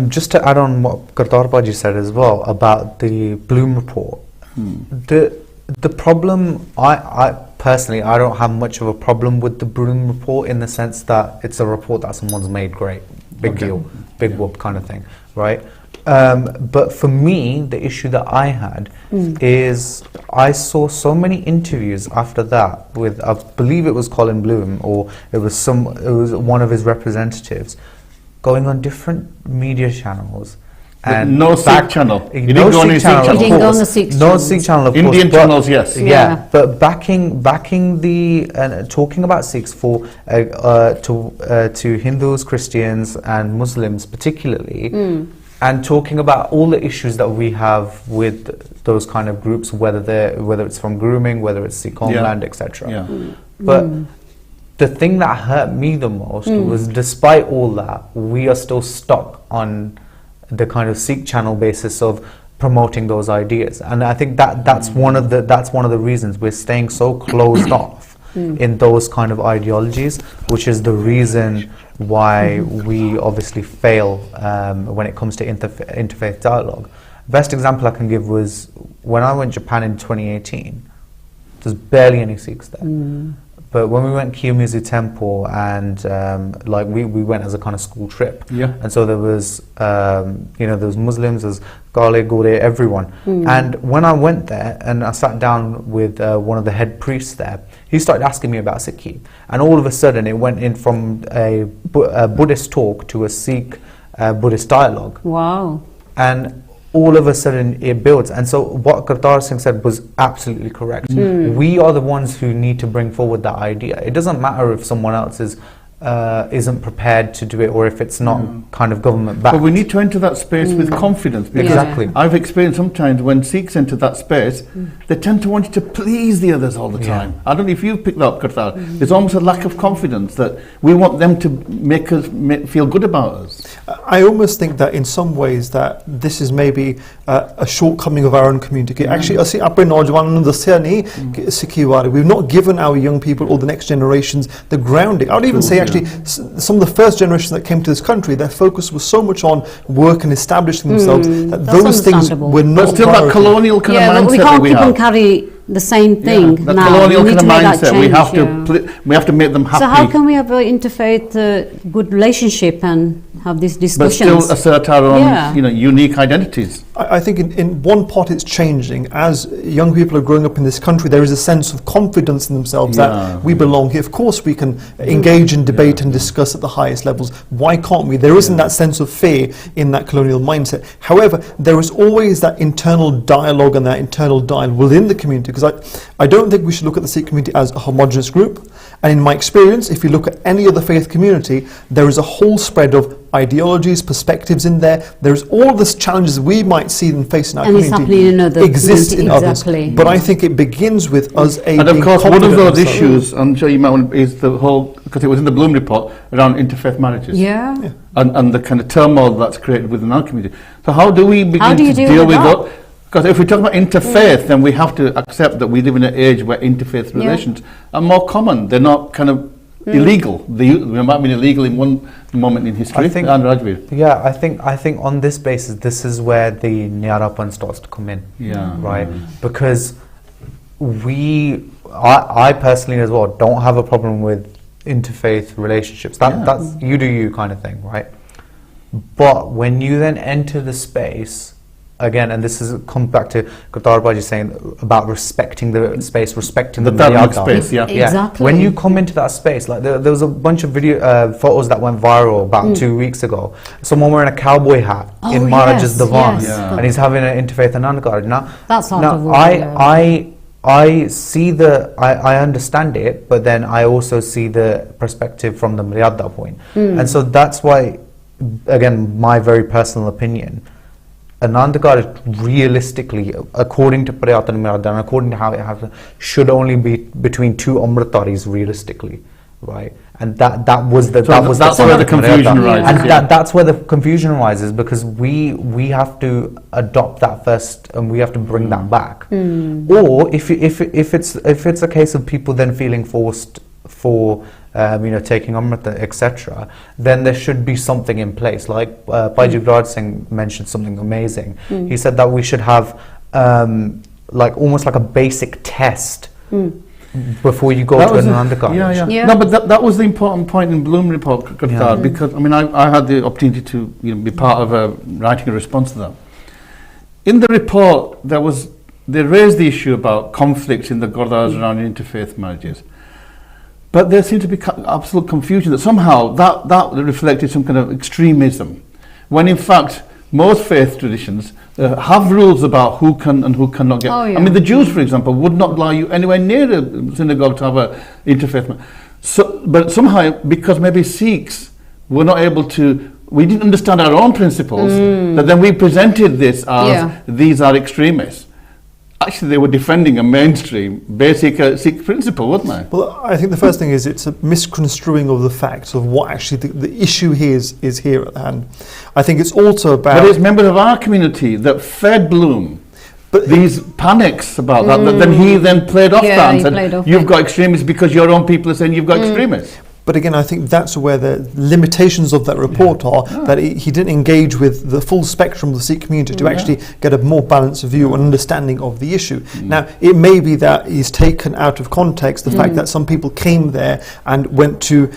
just to add on what Gurdar Baji said as well about the Bloom report, the problem, I personally, I don't have much of a problem with the Bloom report in the sense that it's a report that someone's made great, big deal, big whoop kind of thing, right? But for me, the issue that I had is I saw so many interviews after that with, I believe it was Colin Bloom, or it was one of his representatives, going on different media channels. And no Sikh channel. You No didn't go on any Sikh channel, Sikh of You didn't go on course. the Sikh No channels. Sikh channel, of course. Indian but- channels, yes. Yeah. But backing the talking about Sikhs for to Hindus, Christians, and Muslims particularly, and talking about all the issues that we have with those kind of groups, whether it's from grooming, whether it's Sikh homeland, etc. Yeah. But the thing that hurt me the most was, despite all that, we are still stuck on the kind of Sikh channel basis of promoting those ideas, and I think that's one of the reasons we're staying so closed off in those kind of ideologies, which is the reason why we obviously fail when it comes to interfaith dialogue. Best example I can give was when I went to Japan in 2018. There's barely any Sikhs there. But when we went Kiyomizu Temple, and we went as a kind of school trip, and so there was there was Muslims, there's Gale, Gore, everyone. And when I went there and I sat down with one of the head priests there, he started asking me about Sikhi, and all of a sudden it went in from a Buddhist talk to a Sikh Buddhist dialogue. Wow. And all of a sudden it builds. And so what Kartar Singh said was absolutely correct. We are the ones who need to bring forward that idea. It doesn't matter if someone else isn't prepared to do it, or if it's not kind of government backed. But we need to enter that space with confidence. Because Exactly. I've experienced sometimes when Sikhs enter that space, they tend to want you to please the others all the time. I don't know if you've picked that up, Kartar. There's almost a lack of confidence that we want them to make us feel good about us. I almost think that in some ways that this is maybe a shortcoming of our own community. Actually, ਅਸੀਂ ਆਪਣੇ ਨੌਜਵਾਨਾਂ ਨੂੰ ਦੱਸਿਆ ਨਹੀਂ ਕਿ ਸਿੱਖੀ ਬਾਰੇ. We've not given our young people or the next generations the grounding. I would even say actually some of the first generations that came to this country, their focus was so much on work and establishing themselves that That's those things understandable. were not But still that priority. colonial kind Yeah, of but mindset we that can't we keep have. on carry the same thing The now. colonial We need kind of to make that mindset. We have change, to we have to make them happy. So how can we have an interfaith good relationship and have these but discussions? still assert our own, unique identities. I think in one part it's changing. As young people are growing up in this country, there is a sense of confidence in themselves that we belong here. Of course we can engage in debate and discuss at the highest levels. Why can't we? There isn't that sense of fear in that colonial mindset. However, there is always that internal dialogue and that internal dialogue within the community, because I don't think we should look at the Sikh community as a homogenous group. And in my experience, if you look at any other faith community, there is a whole spread of ideologies, perspectives in there. There's all these challenges we might see and face in our And it's community happening in other exist in community, others. exactly. But I think it begins with us And of being course, one of confident those in ourselves. issues, I'm sure you might want, is the whole, because it was in the Bloom report, around interfaith marriages. Yeah. And the kind of turmoil that's created within our community. So how do we begin do you to deal deal with with that? that? Because if we talk about interfaith, then we have to accept that we live in an age where interfaith relations are more common. They're not kind of illegal. They might have been illegal in one moment in history. I think- And Rajveer. Yeah, I think on this basis, this is where the Nyarapan starts to come in. Yeah. Right? Because I personally as well don't have a problem with interfaith relationships. That's you do you kind of thing, right? But when you then enter the space, again, and this is come back to Gurdwara Baji saying about respecting the space, respecting the dharmic maryada. space, yeah. Exactly. When you come into that space, like there was a bunch of photos that went viral about 2 weeks ago. Someone wearing a cowboy hat in Maharaj's Divan, yes. Yeah. and he's having an interfaith Anandgarh. Now, That's out now of order. I see I understand it, but then I also see the perspective from the Maryada point. And so that's why, again, my very personal opinion, Anandgarh realistically, according to Prayatan Maryada and according to how it happens, should only be between two Amritaris realistically, right? And that was the that's where the confusion arises, and yeah. that's where the confusion arises, because we have to adopt that first, and we have to bring that back. Or if it's a case of people then feeling forced for taking Amrita, etc., then there should be something in place. Like Bhaiji Guraj Singh mentioned something amazing. He said that we should have like almost like a basic test before you go to an Anandgarh. Yeah. No, but that was the important point in Bloom report, Gurdwara, because I mean I had the opportunity to be part of writing a response to that. In the report, they raised the issue about conflicts in the Gurdwaras around interfaith marriages. But there seemed to be absolute confusion that somehow that reflected some kind of extremism, when in fact most faith traditions have rules about who can and who cannot get. I mean, the Jews, for example, would not allow you anywhere near a synagogue to have an interfaith marriage. So, but somehow, because maybe Sikhs were not able to, we didn't understand our own principles, that then we presented this as these are extremists. Actually, they were defending a mainstream, basic Sikh principle, weren't they? Well, I think the first thing is it's a misconstruing of the facts of what actually the issue here is here at hand. I think it's also about... But it's members of our community that fed Bloom these panics about that then he then played off that and said, you've got extremists because your own people are saying you've got extremists. But again, I think that's where the limitations of that report are, that he didn't engage with the full spectrum of the Sikh community to actually get a more balanced view and understanding of the issue. Now, it may be that he's taken out of context the fact that some people came there and went to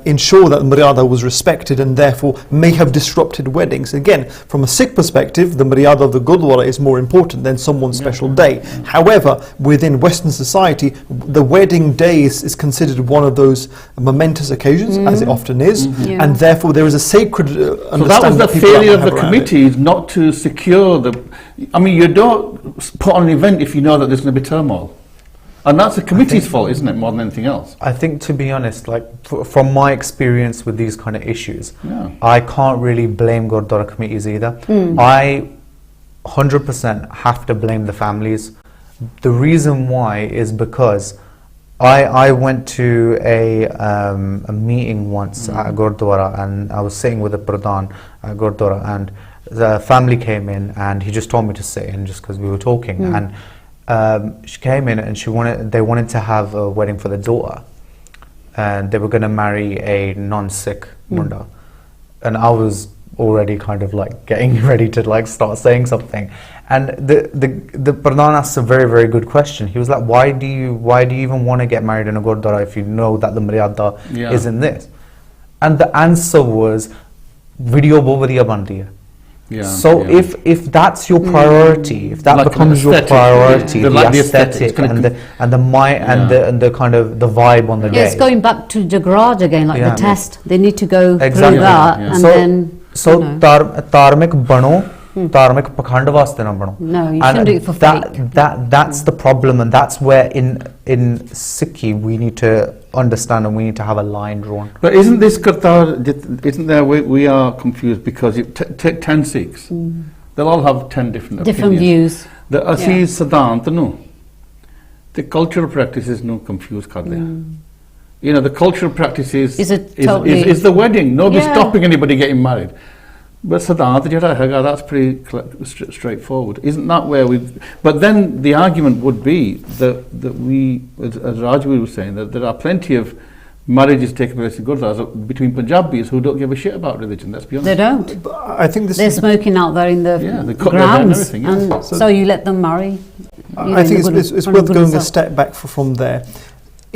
ensure that the Maryada was respected and therefore may have disrupted weddings. Again, from a Sikh perspective, the Maryada of the Gurdwara is more important than someone's special day. However, within Western society, the wedding day is considered one of those momentous occasions, as it often is, and therefore there is a sacred understanding. So that was the people failure of have the around committee, is not to secure the... I mean, you don't put on an event if you know that there's going to be turmoil. And that's the committee's fault, isn't it, more than anything else? I think, to be honest, like from my experience with these kind of issues, I can't really blame Gurdwara committees either. I 100% have to blame the families. The reason why is because I went to a meeting once at Gurdwara, and I was sitting with the Pradhan at Gurdwara, and the family came in and he just told me to sit in just because we were talking, and she came in and they wanted to have a wedding for their daughter, and they were going to marry a non-Sikh munda, and I was already kind of like getting ready to like start saying something, and the Pradhan asked a very, very good question. He was like, why do you even want to get married in a Gurdwara if you know that the Maryada is in this? And the answer was, video bahut vadiya bandi hai. So if that's your priority, if that like becomes your priority, the aesthetic and the mind and the kind of the vibe on the day. It's going back to Jagraj again, like the test. They need to go through that, and then. So dharmic bano, dharmic pakhand vaste na bano. No, you shouldn't do it for fake. That's the problem, and that's where in in Sikhi we need to understand and we need to have a line drawn. But isn't this Qatar, isn't there, we are confused because take 10 Sikhs, they'll all have 10 different views. The ਅਸੀਂ ਸਿਧਾਂਤ ਨੂੰ the cultural practices ਨੂੰ confuse ਕਰਦੇ ਹਾਂ. You know, the cultural practices is the wedding. Nobody's stopping anybody getting married. But Siddhant ਜਿਹੜਾ ਹੈਗਾ, that's pretty straightforward. Isn't that where we... But then the argument would be that we, as Rajveer was saying, that there are plenty of marriages taking place in Gurdwaras between Punjabis who don't give a shit about religion, let's be honest. They don't. I think they're smoking out there in the grounds, and so you let them marry. I think it's worth going a step back from there.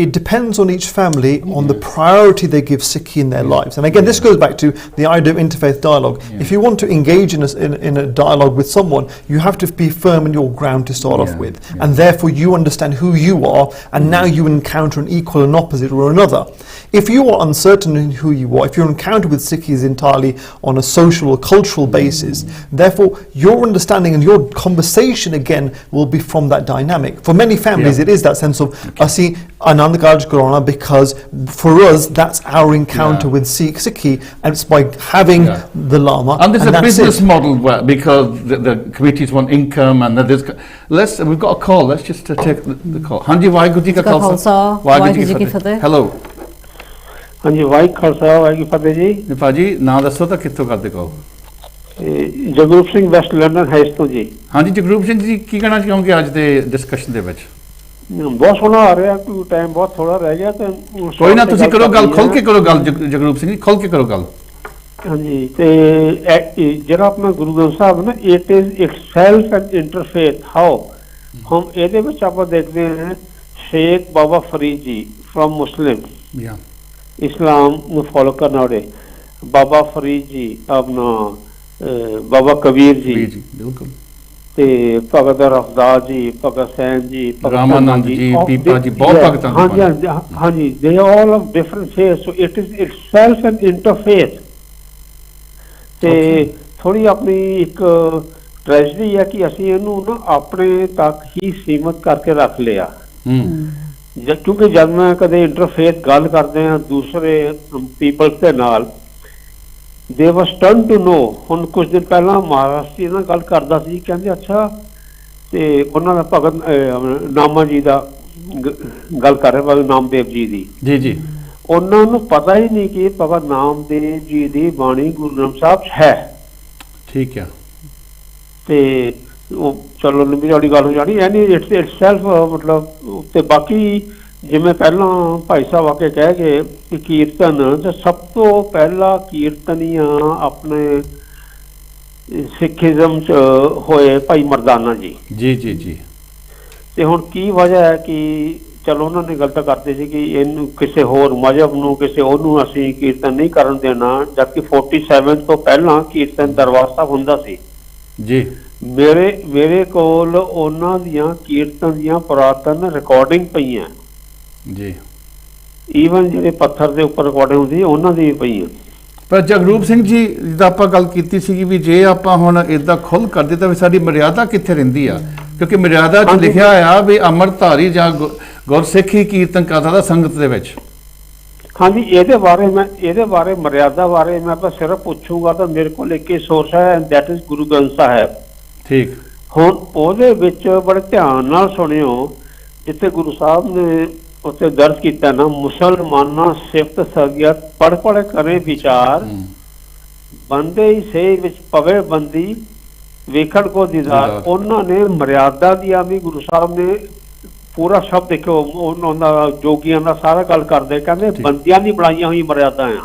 It depends on each family on the priority they give Sikhi in their lives. And again, this goes back to the idea of interfaith dialogue. If you want to engage in a dialogue with someone, you have to be firm in your ground to start off with. And therefore you understand who you are, and now you encounter an equal and opposite or another. If you are uncertain in who you are, if your encounter with Sikhs entirely on a social or cultural basis, therefore your understanding and your conversation again will be from that dynamic. For many families it is that sense of ਅਸੀਂ ਆਨੰਦ ਕਾਰਜ ਕਰਾਉਣਾ, because for us that's our encounter with Sikhi, and it's by having the lama. And there's a business model where, because the committees want income, and there's we've got a call. Let's just take the call. ਹਾਂਜੀ ਵਾਹਿਗੁਰੂ ਜੀ ਕਾ ਖਾਲਸਾ ਵਾਹਿਗੁਰੂ ਜੀ ਕੀ ਫਤਿਹ. Hello ਹਾਂਜੀ ਵਾਹਿਗੁਰੂ ਖਾਲਸਾ ਵਾਹਿਗੁਰੂ ਫਤਿਹ ਜੀ. ਭਾਜੀ ਨਾਂ ਦੱਸੋ ਤਾਂ ਕਿੱਥੋਂ ਕਰਦੇ ਕਹੋ? ਜਗਰੂਪ ਸਿੰਘ ਵੈਸਟ ਲੰਡਨ ਹਾਈਸ ਤੋਂ ਜੀ. ਹਾਂਜੀ ਜਗਰੂਪ ਸਿੰਘ ਜੀ, ਕੀ ਕਹਿਣਾ ਚਾਹੋਗੇ ਅੱਜ ਦੇ ਡਿਸਕਸ਼ਨ ਦੇ ਵਿੱਚ? ਬਹੁਤ ਸੋਹਣਾ ਆ ਰਿਹਾ, ਕੋਈ ਟਾਈਮ ਬਹੁਤ ਥੋੜਾ ਰਹਿ ਗਿਆ ਤੇ ਕੋਈ ਨਾ, ਤੁਸੀਂ ਕਰੋ ਗੱਲ, ਖੁੱਲ ਕੇ ਕਰੋ ਗੱਲ ਜਗਰੂਪ ਸਿੰਘ ਜੀ, ਖੁੱਲ ਕੇ ਕਰੋ ਗੱਲ. ਹਾਂਜੀ, ਤੇ ਜਿਹੜਾ ਆਪਣਾ ਗੁਰੂ ਗ੍ਰੰਥ ਸਾਹਿਬ ਨਾ, it is itself N interfaith how, ਹੁਣ ਇਹਦੇ ਵਿੱਚ ਆਪਾਂ ਦੇਖਦੇ ਹਾਂ ਸ਼ੇਖ ਬਾਬਾ ਫਰੀਦ ਜੀ ਫਰੋਮ ਮੁਸਲਿਮ, ਇਸਲਾਮ ਨੂੰ ਫੋਲੋ ਕਰਨ ਵਾਲੇ ਬਾਬਾ ਫਰੀਦ ਜੀ, ਆਪਣਾ ਬਾਬਾ ਕਬੀਰ ਜੀ, ਬਿਲਕੁਲ, ਤੇ ਭਗਤ ਰਫਦਾਸ ਜੀ, ਭਗਤ ਸੈਨ ਜੀ, ਰਾਮਾਨੰਦ ਜੀ, ਪੀਪਾ ਜੀ, ਬਹੁਤ ਭਗਤਾਂ ਦੀ ਹਾਂਜੀ, they are all of different faiths, so it is itself an interfaith. ਤੇ ਥੋੜੀ ਆਪਣੀ ਇੱਕ ਟ੍ਰੈਜਡੀ ਹੈ ਕਿ ਅਸੀਂ ਇਹਨੂੰ ਨਾ ਆਪਣੇ ਤੱਕ ਹੀ ਸੀਮਤ ਕਰਕੇ ਰੱਖ ਲਿਆ, ਕਿਉਂਕਿ ਜਦ ਮੈਂ ਕਦੇ ਇੰਟਰਫੇਥ ਗੱਲ ਕਰਦੇ ਹਾਂ ਦੂਸਰੇ ਪੀਪਲਸ ਦੇ ਨਾਲ, they were stunned to know. ਹੁਣ ਕੁਝ ਦਿਨ ਪਹਿਲਾਂ ਮਹਾਰਾਸ਼ਟਰੀ ਨਾਲ ਗੱਲ ਕਰਦਾ ਸੀ, ਕਹਿੰਦੇ ਅੱਛਾ, ਤੇ ਉਹਨਾਂ ਦਾ ਭਗਤ ਨਾਮਾ ਜੀ ਦਾ ਗੱਲ ਕਰ ਰਹੇ, ਭਗਤ ਨਾਮਦੇਵ ਜੀ ਦੀ, ਜੀ ਜੀ, ਉਹਨਾਂ ਨੂੰ ਪਤਾ ਹੀ ਨਹੀਂ ਕਿ ਭਗਤ ਨਾਮਦੇਵ ਜੀ ਦੀ ਬਾਣੀ ਗੁਰੂ ਗ੍ਰੰਥ ਸਾਹਿਬ ਹੈ. ਠੀਕ ਹੈ, ਤੇ ਉਹ ਚਲੋ ਲੰਬੀ ਚੌੜੀ ਗੱਲ ਹੋ ਜਾਣੀ ਐਨੀ ਇਟਸੈਲਫ, ਮਤਲਬ. ਤੇ ਬਾਕੀ ਜਿਵੇਂ ਪਹਿਲਾਂ ਭਾਈ ਸਾਹਿਬ ਆ ਕੇ ਕਹਿ ਗਏ ਕਿ ਕੀਰਤਨ, ਤੇ ਸਭ ਤੋਂ ਪਹਿਲਾ ਕੀਰਤਨੀਆਂ ਆਪਣੇ ਸਿੱਖੀਜ਼ਮ ਚ ਹੋਏ ਭਾਈ ਮਰਦਾਨਾ ਜੀ, ਜੀ ਜੀ ਜੀ. ਤੇ ਹੁਣ ਕੀ ਵਜ੍ਹਾ ਹੈ ਕਿ ਚਲੋ ਉਹਨਾਂ ਨੇ ਗਲਤ ਕਰਦੇ ਸੀ ਕਿ ਇਹਨੂੰ ਕਿਸੇ ਹੋਰ ਮਜ਼ਹਬ ਨੂੰ, ਕਿਸੇ ਉਹਨੂੰ ਅਸੀਂ ਕੀਰਤਨ ਨਹੀਂ ਕਰਨ ਦੇਣਾ, ਜਦਕਿ 47 ਤੋਂ ਪਹਿਲਾਂ ਕੀਰਤਨ ਦਰਬਾਰ ਸਾਹਿਬ ਹੁੰਦਾ ਸੀ ਜੀ. ਮੇਰੇ ਕੋਲ ਉਹਨਾਂ ਦੀਆਂ ਕੀਰਤਨ ਦੀਆਂ ਪੁਰਾਤਨ ਰਿਕਾਰਡਿੰਗ ਪਈਆਂ ਜੀ, ਈਵਨ ਜਿਹੜੇ ਪੱਥਰ ਦੇ ਉੱਪਰ ਰਿਕਾਰਡਿੰਗ ਹੁੰਦੀ ਉਹਨਾਂ ਦੀ ਪਈਆਂ. ਪਰ ਜਗਰੂਪ ਸਿੰਘ ਜੀ, ਜਿੱਦਾਂ ਆਪਾਂ ਗੱਲ ਕੀਤੀ ਸੀਗੀ ਵੀ ਜੇ ਆਪਾਂ ਹੁਣ ਇਦਾਂ ਖੁੱਲ੍ਹ ਕਰਦੇ ਤਾਂ ਵੀ ਸਾਡੀ ਮਰਿਆਦਾ ਕਿੱਥੇ ਰਹਿੰਦੀ ਆ? ਕਿਉਂਕਿ ਮਰਿਆਦਾ 'ਚ ਲਿਖਿਆ ਆ ਵੀ ਅੰਮ੍ਰਿਤਧਾਰੀ ਜਾਂ ਗੁਰਸਿੱਖੀ ਕੀਰਤਨ ਕਰਦਾ ਦਾ ਸੰਗਤ ਦੇ ਵਿੱਚ. ਹਾਂਜੀ, ਇਹਦੇ ਬਾਰੇ ਮਰਿਆਦਾ ਬਾਰੇ ਮੈਂ ਤਾਂ ਸਿਰਫ ਪੁੱਛੂਗਾ ਤਾਂ ਮੇਰੇ ਕੋਲ ਇੱਕ ਹੀ ਸੋਰਸ ਹੈ, ਦੈਟ ਇਜ਼ ਗੁਰੂ ਗ੍ਰੰਥ ਸਾਹਿਬ. ਠੀਕ, ਹੁਣ ਉਹਦੇ ਵਿੱਚ ਬੜੇ ਧਿਆਨ ਨਾਲ ਸੁਣਿਓ, ਜਿੱਥੇ ਗੁਰੂ ਸਾਹਿਬ ਨੇ ਉੱਥੇ ਦਰਜ ਕੀਤਾ ਨਾ, ਮੁਸਲਮਾਨਾਂ ਸਿਫਤ ਸਗੀਅਤ ਪੜ੍ਹ ਪੜ੍ਹ ਕਰੇ ਵਿਚਾਰ, ਬੰਦੇ ਹੀ ਸੇ ਵਿੱਚ ਪਵੇ ਬੰਦੀ ਵੇਖਣ ਕੋ ਦੀਦਾਰ. ਉਹਨਾਂ ਨੇ ਮਰਿਆਦਾ ਦੀਆਂ ਵੀ ਗੁਰੂ ਸਾਹਿਬ ਨੇ ਪੂਰਾ ਸ਼ਬਦ ਦੇਖਿਓ, ਉਹਨਾਂ ਦਾ ਜੋਗੀਆਂ ਦਾ ਸਾਰਾ ਗੱਲ ਕਰਦੇ, ਕਹਿੰਦੇ ਬੰਦਿਆਂ ਦੀ ਬਣਾਈਆਂ ਹੋਈ ਮਰਿਆਦਾ ਆ,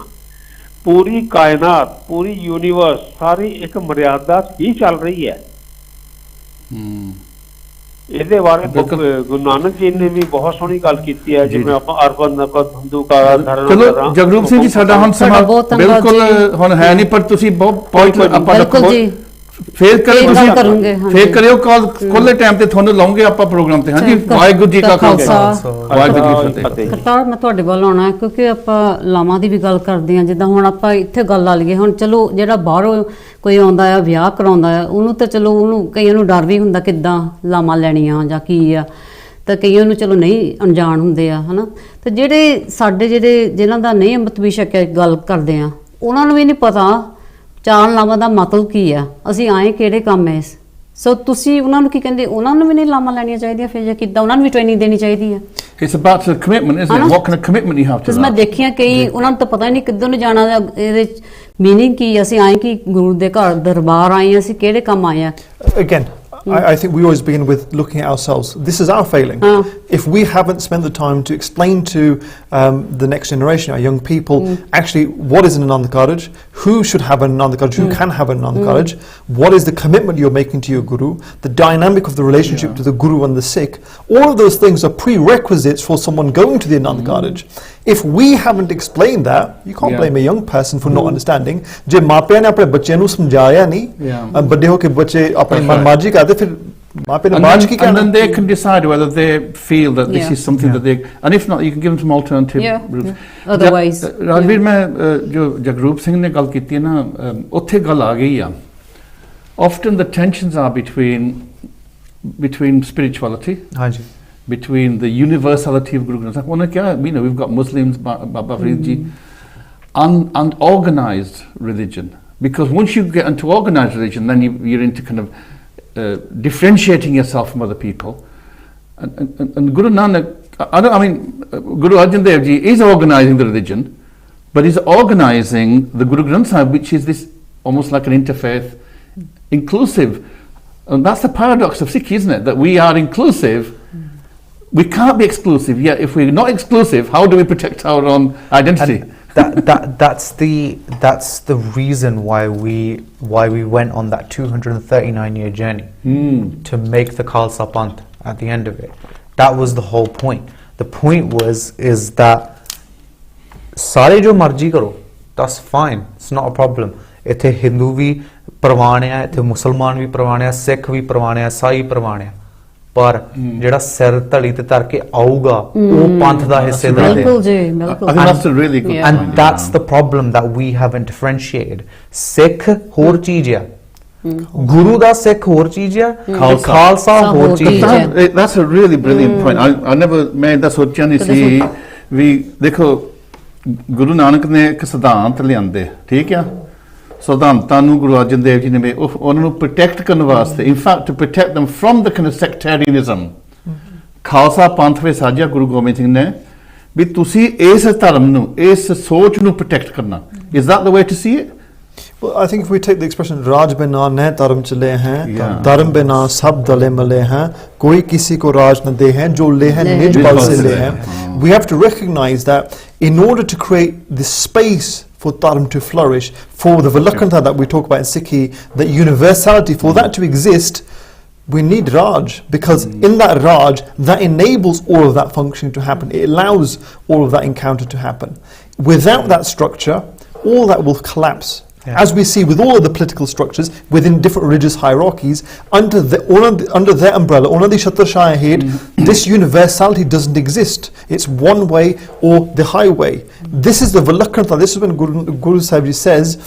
ਪੂਰੀ ਕਾਇਨਾਤ, ਪੂਰੀ ਯੂਨੀਵਰਸ ਸਾਰੀ ਇੱਕ ਮਰਿਆਦਾ ਹੀ ਚੱਲ ਰਹੀ ਹੈ. ਇਹਦੇ ਬਾਰੇ ਗੁਰੂ ਨਾਨਕ ਜੀ ਨੇ ਵੀ ਬਹੁਤ ਸੋਹਣੀ ਗੱਲ ਕੀਤੀ ਹੈ, ਜਿਵੇਂ ਆਪਾਂ ਅਰਬਨ ਨਕਦ ਹਿੰਦੂ ਕਾ ਧਾਰਨ. ਚਲੋ ਜਗਰੂਪ ਸਿੰਘ ਜੀ, ਸਾਡਾ ਹੁਣ ਸਮਾਂ ਬਿਲਕੁਲ ਹੁਣ ਹੈ ਨਹੀਂ, ਪਰ ਤੁਸੀਂ ਬਹੁਤ ਪੁਆਇੰਟ ਆਪਾਂ ਰੱਖੋ, ਫੇਰ ਕਰਿਓ ਕਾਲ, ਖੁੱਲੇ ਟਾਈਮ ਤੇ ਤੁਹਾਨੂੰ ਲਾਉਂਗੇ ਆਪਾਂ ਪ੍ਰੋਗਰਾਮ ਤੇ. ਹਾਂਜੀ, ਵਾਹਿਗੁਰੂ ਜੀ ਕਾ ਖਾਲਸਾ ਵਾਹਿਗੁਰੂ ਜੀ ਕੀ ਫਤਿਹ. ਕਰਤਾਰ, ਮੈਂ ਤੁਹਾਡੇ ਵੱਲ ਆਉਣਾ ਕਿਉਂਕਿ ਆਪਾਂ ਲਾਵਾਂ ਦੀ ਵੀ ਗੱਲ ਕਰਦੇ ਹਾਂ. ਜਿੱਦਾਂ ਹੁਣ ਆਪਾਂ ਇੱਥੇ ਗੱਲ ਆ ਲਈਏ, ਹੁਣ ਚਲੋ ਜਿਹੜਾ ਬਾਹਰੋਂ ਕੋਈ ਆਉਂਦਾ ਆ ਵਿਆਹ ਕਰਾਉਂਦਾ ਆ, ਉਹਨੂੰ ਤਾਂ ਚਲੋ ਉਹਨੂੰ ਕਈਆਂ ਨੂੰ ਡਰ ਵੀ ਹੁੰਦਾ ਕਿੱਦਾਂ ਲਾਵਾਂ ਲੈਣੀਆਂ ਜਾਂ ਕੀ ਆ, ਤਾਂ ਕਈਆਂ ਨੂੰ ਚਲੋ ਨਹੀਂ ਅਣਜਾਣ ਹੁੰਦੇ ਆ ਹਨਾ। ਤੇ ਜਿਹੜੇ ਸਾਡੇ ਜਿਨ੍ਹਾਂ ਦਾ ਨਹੀਂ ਅੰਮ੍ਰਿਤ ਵੀ ਛਕਿਆ ਗੱਲ ਕਰਦੇ ਆ, ਉਹਨਾਂ ਨੂੰ ਵੀ ਨਹੀਂ ਪਤਾ ਚਾਰ ਲਾਵਾਂ ਦਾ ਮਤਲਬ ਕੀ ਆ, ਅਸੀਂ ਆਏ ਕਿਹੜੇ ਕੰਮ ਐ। ਸੋ ਤੁਸੀਂ ਉਹਨਾਂ ਨੂੰ ਕੀ ਕਹਿੰਦੇ, ਉਹਨਾਂ ਨੂੰ ਵੀ ਨਹੀਂ ਲਾਵਾਂ ਲੈਣੀਆਂ ਚਾਹੀਦੀਆਂ ਫਿਰ, ਜਾਂ ਕਿੱਦਾਂ ਉਹਨਾਂ ਨੂੰ ਵੀ ਟ੍ਰੇਨਿੰਗ ਦੇਣੀ ਚਾਹੀਦੀ ਆ? It's about the commitment, isn't it? What kind of commitment you have to ਮੈਂ that? ਦੇਖਿਆ ਕਈ ਉਹਨਾਂ ਨੂੰ ਤਾਂ ਪਤਾ ਹੀ ਨਹੀਂ ਕਿੱਧਰ ਨੂੰ ਜਾਣਾ, ਇਹਦੇ ਮੀਨਿੰਗ ਕੀ, ਅਸੀਂ ਆਏ ਕਿ ਗੁਰੂ ਦੇ ਘਰ ਦਰਬਾਰ ਆਏ, ਅਸੀਂ ਕਿਹੜੇ ਕੰਮ ਆਏ ਆ? Again, I think we always begin with looking at ourselves. This is our failing. If we haven't spent the time to explain to the next generation, our young people, actually what is an Ananda Karaj, who should have an Ananda Karaj, who can have an Ananda Karaj, what is the commitment you're making to your Guru, the dynamic of the relationship to the Guru and the Sikh, all of those things are prerequisites for someone going to the Ananda Karaj. If we haven't explained that, you can't blame a young person for not understanding. ਜੇ ਮਾਪਿਆਂ ਨੇ ਆਪਣੇ ਬੱਚਿਆਂ ਨੂੰ ਸਮਝਾਇਆ ਨਹੀਂ, ਵੱਡੇ ਹੋ ਕੇ ਬੱਚੇ ਆਪਣੀ ਮਨਮਾਜੀ ਕਰਦੇ, ਫਿਰ ਮਾਪੇ ਨੇ ਬਾਅਦ ਕੀ ਕਹਿਣਾ? And then they can decide whether they feel that this is something that they, and if not, you can give them some alternative routes. Otherwise, Rajveer, ਮੈਂ ਜੋ ਜਗਰੂਪ ਸਿੰਘ ਨੇ ਗੱਲ ਕੀਤੀ ਹੈ ਨਾ, ਉੱਥੇ ਗੱਲ ਆ ਗਈ ਆ। Often the tensions are between spirituality, ਹਾਂਜੀ, between the universality of Guru Granth Sahib. One kya, you know, we've got Muslims, Baba Farid ji, and organized religion. Because once you get into organized religion, then you're into kind of differentiating yourself from other people. And Guru Nanak, I mean, Guru Arjan Dev ji is organizing the religion, but he's organizing the Guru Granth Sahib, which is this almost like an interfaith, inclusive. And that's the paradox of Sikh, isn't it? That we are inclusive. We can't be exclusive. Yeah, if we're not exclusive, how do we protect our own identity? That's the reason why we went on that 239-year journey to make the Khalsa Panth at the end of it. That was the whole point. The point is that sare jo marji karo, that's fine. It's not a problem. Ithe Hindu vi parwane hai, ithe Musliman vi parwane hai, Sikh vi parwane hai, Sai parwane hai. ਪਰ ਜਿਹੜਾ ਸਿਰ ਧੜੀ ਤੇ ਧਰ ਕੇ ਆਊਗਾ ਉਹ ਪੰਥ ਦਾ ਹਿੱਸੇਦਾਰ ਹੈ। ਬਿਲਕੁਲ ਜੀ, ਬਿਲਕੁਲ। I think that's a really good point. And that's the problem that we haven't differentiated. ਸਿੱਖ ਹੋਰ ਚੀਜ਼ ਆ, ਗੁਰੂ ਦਾ ਸਿੱਖ ਹੋਰ ਚੀਜ਼ ਆ, ਖਾਲਸਾ ਹੋਰ ਚੀਜ਼ ਆ। That's a really brilliant point. I never made that ਸੋਚਿਆ ਨਹੀਂ ਸੀ ਵੀ ਦੇਖੋ ਗੁਰੂ ਨਾਨਕ ਨੇ ਇੱਕ ਸਿਧਾਂਤ ਲਿਆਂਦੇ, ਠੀਕ ਆ, ਸਿਧਾਂਤਾਂ ਨੂੰ ਗੁਰੂ ਅਰਜਨ ਦੇਵ ਜੀ ਨੇ ਉਹਨਾਂ ਨੂੰ ਪ੍ਰੋਟੈਕਟ ਕਰਨ ਵਾਸਤੇ, in fact to protect them from the kind of sectarianism, Khalsa Panth ਵਿੱਚ ਸਾਜਿਆ ਗੁਰੂ ਗੋਬਿੰਦ ਸਿੰਘ ਨੇ ਵੀ ਤੁਸੀਂ ਇਸ ਧਰਮ ਨੂੰ, ਇਸ ਸੋਚ ਨੂੰ ਪ੍ਰੋਟੈਕਟ ਕਰਨਾ। Is that the way to see it? Well, I think if we take the expression राज बिना न धर्म चले हैं, धर्म बिना सब दले मले हैं, कोई किसी को राज न दे हैं, जो ले हैं निज बल से ले हैं. We have to recognize that in order to create this space for dharma to flourish, for the Vilakhanta that we talk about in Sikhi, that universality, for that to exist, we need Raj, because in that Raj, that enables all of that functioning to happen. It allows all of that encounter to happen. Without that structure, all that will collapse. As we see with all of the political structures within different religious hierarchies, under their umbrella, under the Shatrashaya head, this universality doesn't exist. It's one way or the highway. This is the Vilakhanta. This is when Guru Sahib Ji says,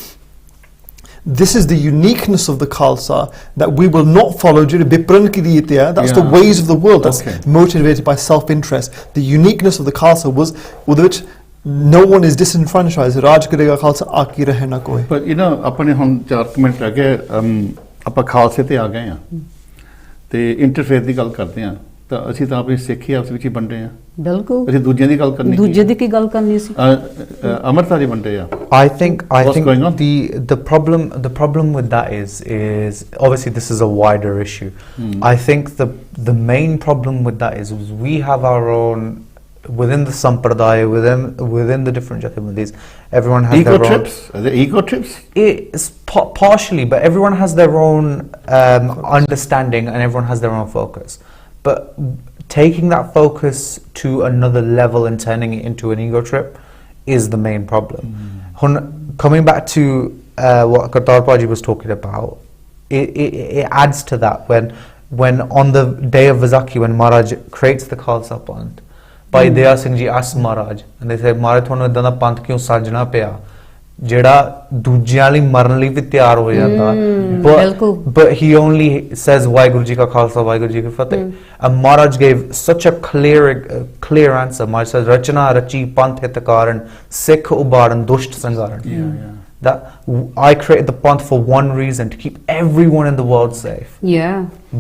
this is the uniqueness of the Khalsa, that we will not follow. That's the ways of the world. That's motivated by self-interest. The uniqueness of the Khalsa was with which no one is disenfranchised. Raj karega Khalsa aaki rahe na koi. But you know, apne hum 4 minute ਰਹਿ ਗਏ, ਆਪਾਂ ਖਾਲਸੇ ਤੇ ਆ ਗਏ ਆ ਤੇ interfaith ਦੀ ਗੱਲ ਕਰਦੇ ਆ, ਤਾਂ ਅਸੀਂ ਤਾਂ ਆਪਣੀ ਸਿੱਖੀ ਆਪਸ ਵਿੱਚ ਹੀ ਵੰਡੇ ਆ। ਬਿਲਕੁਲ, ਅਸੀਂ ਦੂਜਿਆਂ ਦੀ ਗੱਲ ਕਰਨੀ, ਦੂਜੇ ਦੀ ਕੀ ਗੱਲ ਕਰਨੀ ਸੀ, ਅਮਰਤਾਰੀ ਵੰਡੇ ਆ। I think the problem with that is obviously this is a wider issue. I think the main problem with that is we have our own, within the sampradaya, within the different jathibandis, everyone has ego their trips. own... Are they ego trips? It's partially, but everyone has their own understanding and everyone has their own focus. But taking that focus to another level and turning it into an ego trip is the main problem. Coming back to what Kartar Paji was talking about, it adds to that when on the day of Vaisakhi, when Maharaj creates the Khalsa Panth, Bhai Daya Singh Ji asked Maharaj, and they said, Maharaj, thonu idda da panth kyun sajna piya? ਜਿਹੜਾ ਦੂਜਿਆਂ ਲਈ ਮਰਨ ਲਈ ਵੀ ਤਿਆਰ ਹੋ ਜਾਂਦਾ ਬਿਲਕੁਲ। but he only says Waheguru ji ਕਾ ਖਾਲਸਾ ਵਾਹਿਗੁਰੂ ਜੀ ਕੀ ਫਤਿਹ and Maharaj gave such a clear answer Maharaj says ਰਚਨਾ ਰਚੀ ਪੰਥ ਹਿਤ ਕਾਰਨ ਸਿੱਖ ਉਬਾਰਨ ਦੁਸ਼ਟ ਸੰਗਾਰਨ that I created the panth for one reason, to keep everyone in the world safe,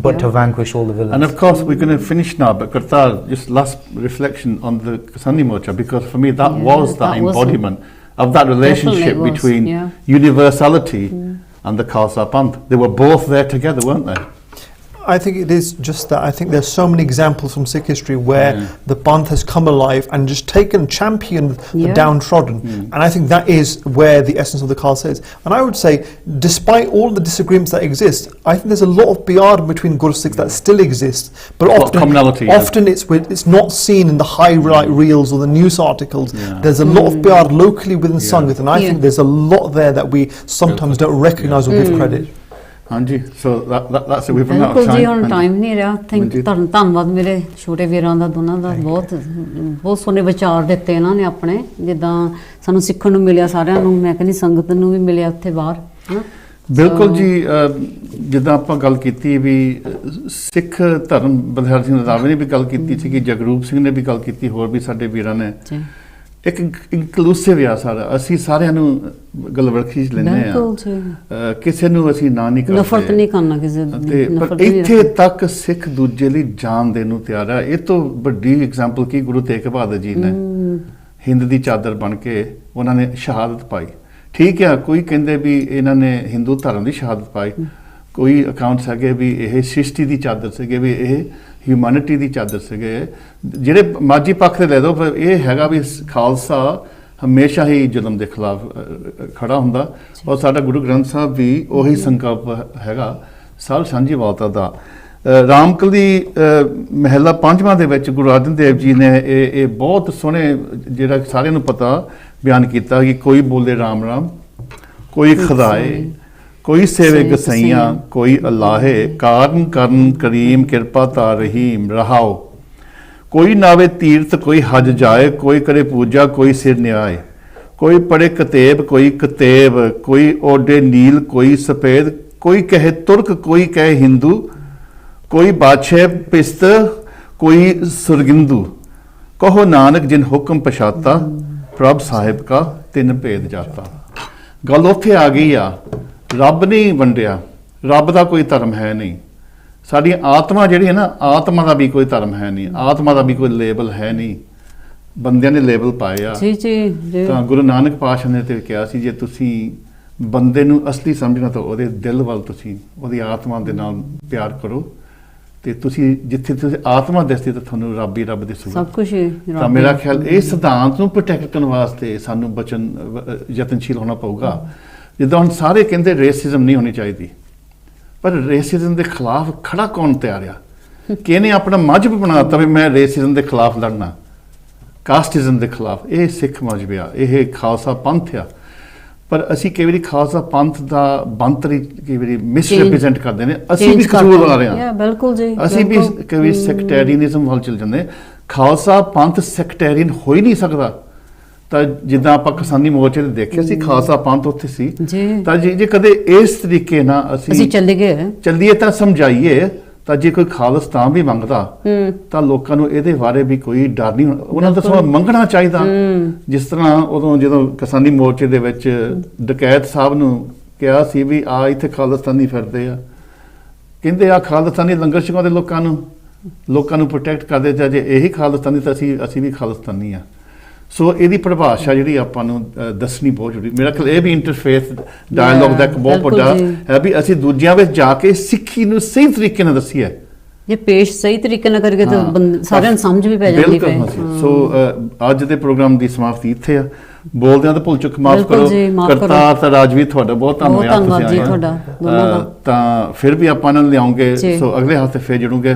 but to vanquish all the villains. And of course we're going to finish now, but Kartar, just last reflection on the Kasani Mocha, because for me that was the embodiment of that relationship between universality and the Khalsa Panth. They were both there together, weren't they? I think it is just that. I think there's so many examples from Sikh history where the Panth has come alive and just championed the downtrodden. And I think that is where the essence of the Khalsa is. And I would say, despite all the disagreements that exist, I think there's a lot of Biyar between Guru Sikhs that still exists. But often it's not seen in the highlight reels or the news articles. There's a lot of Biyar locally within Sangat, and I think there's a lot there that we sometimes don't recognise or give credit. ਹਾਂਜੀ ਸੋ that's it, we've run out of ਬਿਲਕੁਲ ਜੀ, ਹੁਣ time. Time ਨਹੀਂ ਰਿਹਾ। ਧੰਨਵਾਦ ਮੇਰੇ ਛੋਟੇ ਵੀਰਾਂ ਦਾ, ਦੋਨਾਂ ਦਾ। ਬਹੁਤ ਸੋਹਣੇ ਵਿਚਾਰ ਦਿੱਤੇ ਇਹਨਾਂ ਨੇ ਆਪਣੇ, ਜਿੱਦਾਂ ਸਾਨੂੰ ਸਿੱਖਣ ਨੂੰ ਮਿਲਿਆ ਸਾਰਿਆਂ ਨੂੰ, ਮੈਂ ਕਹਿੰਦੀ ਸੰਗਤ ਨੂੰ ਵੀ ਮਿਲਿਆ ਉੱਥੇ ਬਾਹਰ, ਹੈ ਨਾ। ਬਿਲਕੁਲ ਜੀ, ਜਿੱਦਾਂ ਆਪਾਂ ਗੱਲ ਕੀਤੀ ਵੀ ਸਿੱਖ ਧਰਮ, ਬਲਿਹਾਰ ਸਿੰਘ ਰੰਧਾਵੇ ਨੇ ਵੀ ਗੱਲ ਕੀਤੀ ਸੀ, ਕਿ ਜਗਰੂਪ ਸਿੰਘ ਨੇ ਵੀ ਗੱਲ ਕੀਤੀ, ਹੋਰ ਵੀ ਸਾਡੇ ਵੀਰਾਂ ਨੇ। ਇੱਕ ਇਨਕਲੂਸਿਵ ਆ ਸਾਰਾ, ਅਸੀਂ ਸਾਰਿਆਂ ਨੂੰ ਗਲਵਰਖੀ 'ਚ ਲੈਂਦੇ ਆ, ਕਿਸੇ ਨੂੰ ਅਸੀਂ ਨਾ ਨਹੀਂ ਕਰਦੇ, ਨਫ਼ਰਤ ਨਹੀਂ ਕਰਨਾ ਕਿਸੇ ਦੀ। ਪਰ ਇੱਥੇ ਤੱਕ ਸਿੱਖ ਦੂਜੇ ਲਈ ਜਾਨ ਦੇਣ ਨੂੰ ਤਿਆਰ ਆ। ਇਹ ਤੋਂ ਵੱਡੀ ਐਗਜ਼ਾਮਪਲ ਕੀ ਗੁਰੂ ਤੇਗ ਬਹਾਦਰ ਜੀ ਨੇ ਹਿੰਦ ਦੀ ਚਾਦਰ ਬਣ ਕੇ ਉਹਨਾਂ ਨੇ ਸ਼ਹਾਦਤ ਪਾਈ। ਠੀਕ ਆ, ਕੋਈ ਕਹਿੰਦੇ ਵੀ ਇਹਨਾਂ ਨੇ ਹਿੰਦੂ ਧਰਮ ਦੀ ਸ਼ਹਾਦਤ ਪਾਈ, ਕੋਈ ਅਕਾਊਂਟਸ ਹੈਗੇ ਵੀ ਇਹ ਸ੍ਰਿਸ਼ਟੀ ਦੀ ਚਾਦਰ ਸੀਗੇ, ਵੀ ਇਹ ਹਿਊਮੈਨਿਟੀ ਦੀ ਚਾਦਰ ਸੀਗੇ। ਜਿਹੜੇ ਮਾਝੀ ਪੱਖ ਤੇ ਲੈ ਦੋ, ਪਰ ਇਹ ਹੈਗਾ ਵੀ ਖਾਲਸਾ ਹਮੇਸ਼ਾ ਹੀ ਜ਼ੁਲਮ ਦੇ ਖਿਲਾਫ ਖੜਾ ਹੁੰਦਾ, ਔਰ ਸਾਡਾ ਗੁਰੂ ਗ੍ਰੰਥ ਸਾਹਿਬ ਵੀ ਉਹੀ ਸੰਕਲਪ ਹੈਗਾ ਸਰਬ ਸਾਂਝੀਵਾਲਤਾ ਦਾ। ਰਾਮਕਲੀ ਮਹਿਲਾ 5ਵਾਂ ਦੇ ਵਿੱਚ ਗੁਰੂ ਅਰਜਨ ਦੇਵ ਜੀ ਨੇ ਇਹ ਬਹੁਤ ਸੋਹਣੇ, ਜਿਹੜਾ ਸਾਰਿਆਂ ਨੂੰ ਪਤਾ, ਬਿਆਨ ਕੀਤਾ ਕਿ ਕੋਈ ਬੋਲੇ ਰਾਮ ਰਾਮ, ਕੋਈ ਖੁਦਾਏ, ਕੋਈ ਸੇਵੇ ਗਸਈਆਂ, ਕੋਈ ਅਲਾਹੇ, ਕਾਰਨ ਕਰਨ ਕਰੀਮ, ਕਿਰਪਾ ਤਾ ਰਹੀਮ ਰਹਾਓ। ਕੋਈ ਨਾਵੇ ਤੀਰਥ, ਕੋਈ ਹਜ ਜਾਏ, ਕੋਈ ਕਰੇ ਪੂਜਾ, ਕੋਈ ਸਿਰ ਨਿਆਏ, ਕੋਈ ਪੜੇ ਕਤੇਬ, ਕੋਈ ਕਤੇਬ, ਕੋਈ ਓਡੇ ਨੀਲ, ਕੋਈ ਸਫੇਦ, ਕੋਈ ਕਹੇ ਤੁਰਕ, ਕੋਈ ਕਹੇ ਹਿੰਦੂ, ਕੋਈ ਬਾਦਸ਼ਾਹ ਪਿਸਤ, ਕੋਈ ਸੁਰਗਿੰਦੂ। ਕਹੋ ਨਾਨਕ ਜਿਨ ਹੁਕਮ ਪਛਾਤਾ, ਪ੍ਰਭ ਸਾਹਿਬ ਕਾ ਤਿੰਨ ਭੇਦ ਜਾਤਾ। ਗੱਲ ਉੱਥੇ ਆ ਗਈ ਆ, ਰੱਬ ਨਹੀਂ ਵੰਡਿਆ, ਰੱਬ ਦਾ ਕੋਈ ਧਰਮ ਹੈ ਨਹੀਂ। ਸਾਡੀ ਆਤਮਾ ਜਿਹੜੀ ਹੈ ਨਾ, ਆਤਮਾ ਦਾ ਵੀ ਕੋਈ ਧਰਮ ਹੈ ਨਹੀਂ, ਆਤਮਾ ਦਾ ਵੀ ਕੋਈ ਲੇਬਲ ਹੈ ਨਹੀਂ, ਬੰਦਿਆਂ ਨੇ ਲੇਬਲ ਪਾਏ ਆ। ਤਾਂ ਗੁਰੂ ਨਾਨਕ ਪਾਤਸ਼ਾਹ ਨੇ ਤੇ ਕਿਹਾ ਸੀ, ਜੇ ਤੁਸੀਂ ਬੰਦੇ ਨੂੰ ਅਸਲੀ ਸਮਝਣਾ ਤਾਂ ਉਹਦੇ ਦਿਲ ਵੱਲ ਤੁਸੀਂ ਉਹਦੀ ਆਤਮਾ ਦੇ ਨਾਲ ਪਿਆਰ ਕਰੋ, ਤੇ ਤੁਸੀਂ ਜਿੱਥੇ ਤੁਸੀਂ ਆਤਮਾ ਦਿਸਦੀ ਤਾਂ ਤੁਹਾਨੂੰ ਰੱਬ ਹੀ ਰੱਬ ਦਿਸੂਗਾ, ਸਭ ਕੁਝ। ਤਾਂ ਮੇਰਾ ਖਿਆਲ ਇਹ ਸਿਧਾਂਤ ਨੂੰ ਪ੍ਰੋਟੈਕਟ ਕਰਨ ਵਾਸਤੇ ਸਾਨੂੰ ਯਤਨਸ਼ੀਲ ਹੋਣਾ ਪਊਗਾ। ਜਿੱਦਾਂ ਹੁਣ ਸਾਰੇ ਕਹਿੰਦੇ ਰੇਸਿਜ਼ਮ ਨਹੀਂ ਹੋਣੀ ਚਾਹੀਦੀ, ਪਰ ਰੇਸਿਜ਼ਮ ਦੇ ਖਿਲਾਫ ਖੜਾ ਕੌਣ ਤਿਆਰ ਆ? ਕਿਹਨੇ ਆਪਣਾ ਮਜ਼ਹਬ ਬਣਾਤਾ ਵੀ ਮੈਂ ਰੇਸਿਜ਼ਮ ਦੇ ਖਿਲਾਫ ਲੜਨਾ, ਕਾਸਟਿਜ਼ਮ ਦੇ ਖਿਲਾਫ? ਇਹ ਸਿੱਖ ਮਜ਼ਹਬ ਆ, ਇਹ ਖਾਲਸਾ ਪੰਥ ਆ। ਪਰ ਅਸੀਂ ਕਈ ਵਾਰੀ ਖਾਲਸਾ ਪੰਥ ਦਾ ਬੰਤਰੀ ਕਈ ਵਾਰੀ ਮਿਸਰੈਪ੍ਰੈਜ਼ੈਂਟ ਕਰਦੇ ਨੇ, ਅਸੀਂ ਵੀ ਕਸੂਰ ਆ ਰਹੇ ਹਾਂ। ਬਿਲਕੁਲ ਜੀ, ਅਸੀਂ ਵੀ ਕਈ ਵਾਰੀ ਸੈਕਟੇਰੀਅਨਿਜ਼ਮ ਵੱਲ ਚਲ ਜਾਂਦੇ। ਖਾਲਸਾ ਪੰਥ ਸੈਕਟੇਰੀਅਨ ਹੋ ਹੀ ਨਹੀਂ ਸਕਦਾ। ਤਾਂ ਜਿੱਦਾਂ ਆਪਾਂ ਕਿਸਾਨੀ ਮੋਰਚੇ ਤੇ ਦੇਖਿਆ ਸੀ, ਖਾਲਸਾ ਪੰਥ ਉੱਥੇ ਸੀ, ਤਾਂ ਜੇ ਕਦੇ ਇਸ ਤਰੀਕੇ ਨਾਲ ਅਸੀਂ ਚੱਲੀਏ ਤਾਂ ਸਮਝਾਈਏ, ਤਾਂ ਜੇ ਕੋਈ ਖਾਲਿਸਤਾਨ ਵੀ ਮੰਗਦਾ ਤਾਂ ਲੋਕਾਂ ਨੂੰ ਇਹਦੇ ਬਾਰੇ ਵੀ ਕੋਈ ਡਰ ਨਹੀਂ, ਉਹਨਾਂ ਦਾ ਸਮਾਂ ਮੰਗਣਾ ਚਾਹੀਦਾ। ਜਿਸ ਤਰ੍ਹਾਂ ਉਦੋਂ ਜਦੋਂ ਕਿਸਾਨੀ ਮੋਰਚੇ ਦੇ ਵਿੱਚ ਡਕੈਤ ਸਾਹਿਬ ਨੂੰ ਕਿਹਾ ਸੀ ਵੀ ਆ ਇੱਥੇ ਖਾਲਿਸਤਾਨੀ ਫਿਰਦੇ ਆ, ਕਹਿੰਦੇ ਆ ਖਾਲਿਸਤਾਨੀ ਲੰਗਰ ਛਕਾਉਂਦੇ ਲੋਕਾਂ ਨੂੰ ਪ੍ਰੋਟੈਕਟ ਕਰਦੇ, ਜਾਂ ਜੇ ਇਹੀ ਖਾਲਿਸਤਾਨੀ ਤਾਂ ਅਸੀਂ ਵੀ ਖਾਲਿਸਤਾਨੀ ਆ। ਸੋ ਇਹਦੀ ਪਰਿਭਾਸ਼ਾ ਜਿਹੜੀ ਆਪਾਂ ਨੂੰ ਦੱਸਣੀ ਬਹੁਤ ਜ਼ਰੂਰੀ। ਮੇਰਾ ਖਿਆਲ ਇਹ ਵੀ ਇੰਟਰਫੇਥ ਡਾਇਲੋਗ ਦਾ ਇੱਕ ਬਹੁਤ ਵੱਡਾ ਹੈ ਵੀ ਅਸੀਂ ਦੂਜਿਆਂ ਵਿੱਚ ਜਾ ਕੇ ਸਿੱਖੀ ਨੂੰ ਸਹੀ ਤਰੀਕੇ ਨਾਲ ਦੱਸੀਏ। ਜੇ ਪੇਸ਼ ਸਹੀ ਤਰੀਕੇ ਨਾਲ ਕਰਕੇ ਤਾਂ ਸਾਰਿਆਂ ਨੂੰ ਸਮਝ ਵੀ ਪੈ ਜਾਂਦੀ ਹੈ। ਸੋ ਅੱਜ ਦੇ ਪ੍ਰੋਗਰਾਮ ਦੀ ਸਮਾਪਤੀ ਇੱਥੇ ਆ। ਬੋਲਦਿਆਂ ਤਾਂ ਭੁੱਲ ਚੁੱਕ ਮਾਫ ਕਰੋ। ਕਰਤਾਰ ਤੇ ਰਾਜਵੀਰ ਤੁਹਾਡਾ ਬਹੁਤ ਧੰਨਵਾਦ, ਤੁਸੀਂ ਆਏ। ਤਾਂ ਫਿਰ ਵੀ ਆਪਾਂ ਇਹਨਾਂ ਨੂੰ ਲਿਆਉਂਗੇ। ਸੋ ਅਗਲੇ ਹਫ਼ਤੇ ਫਿਰ ਜੁੜੂਗੇ।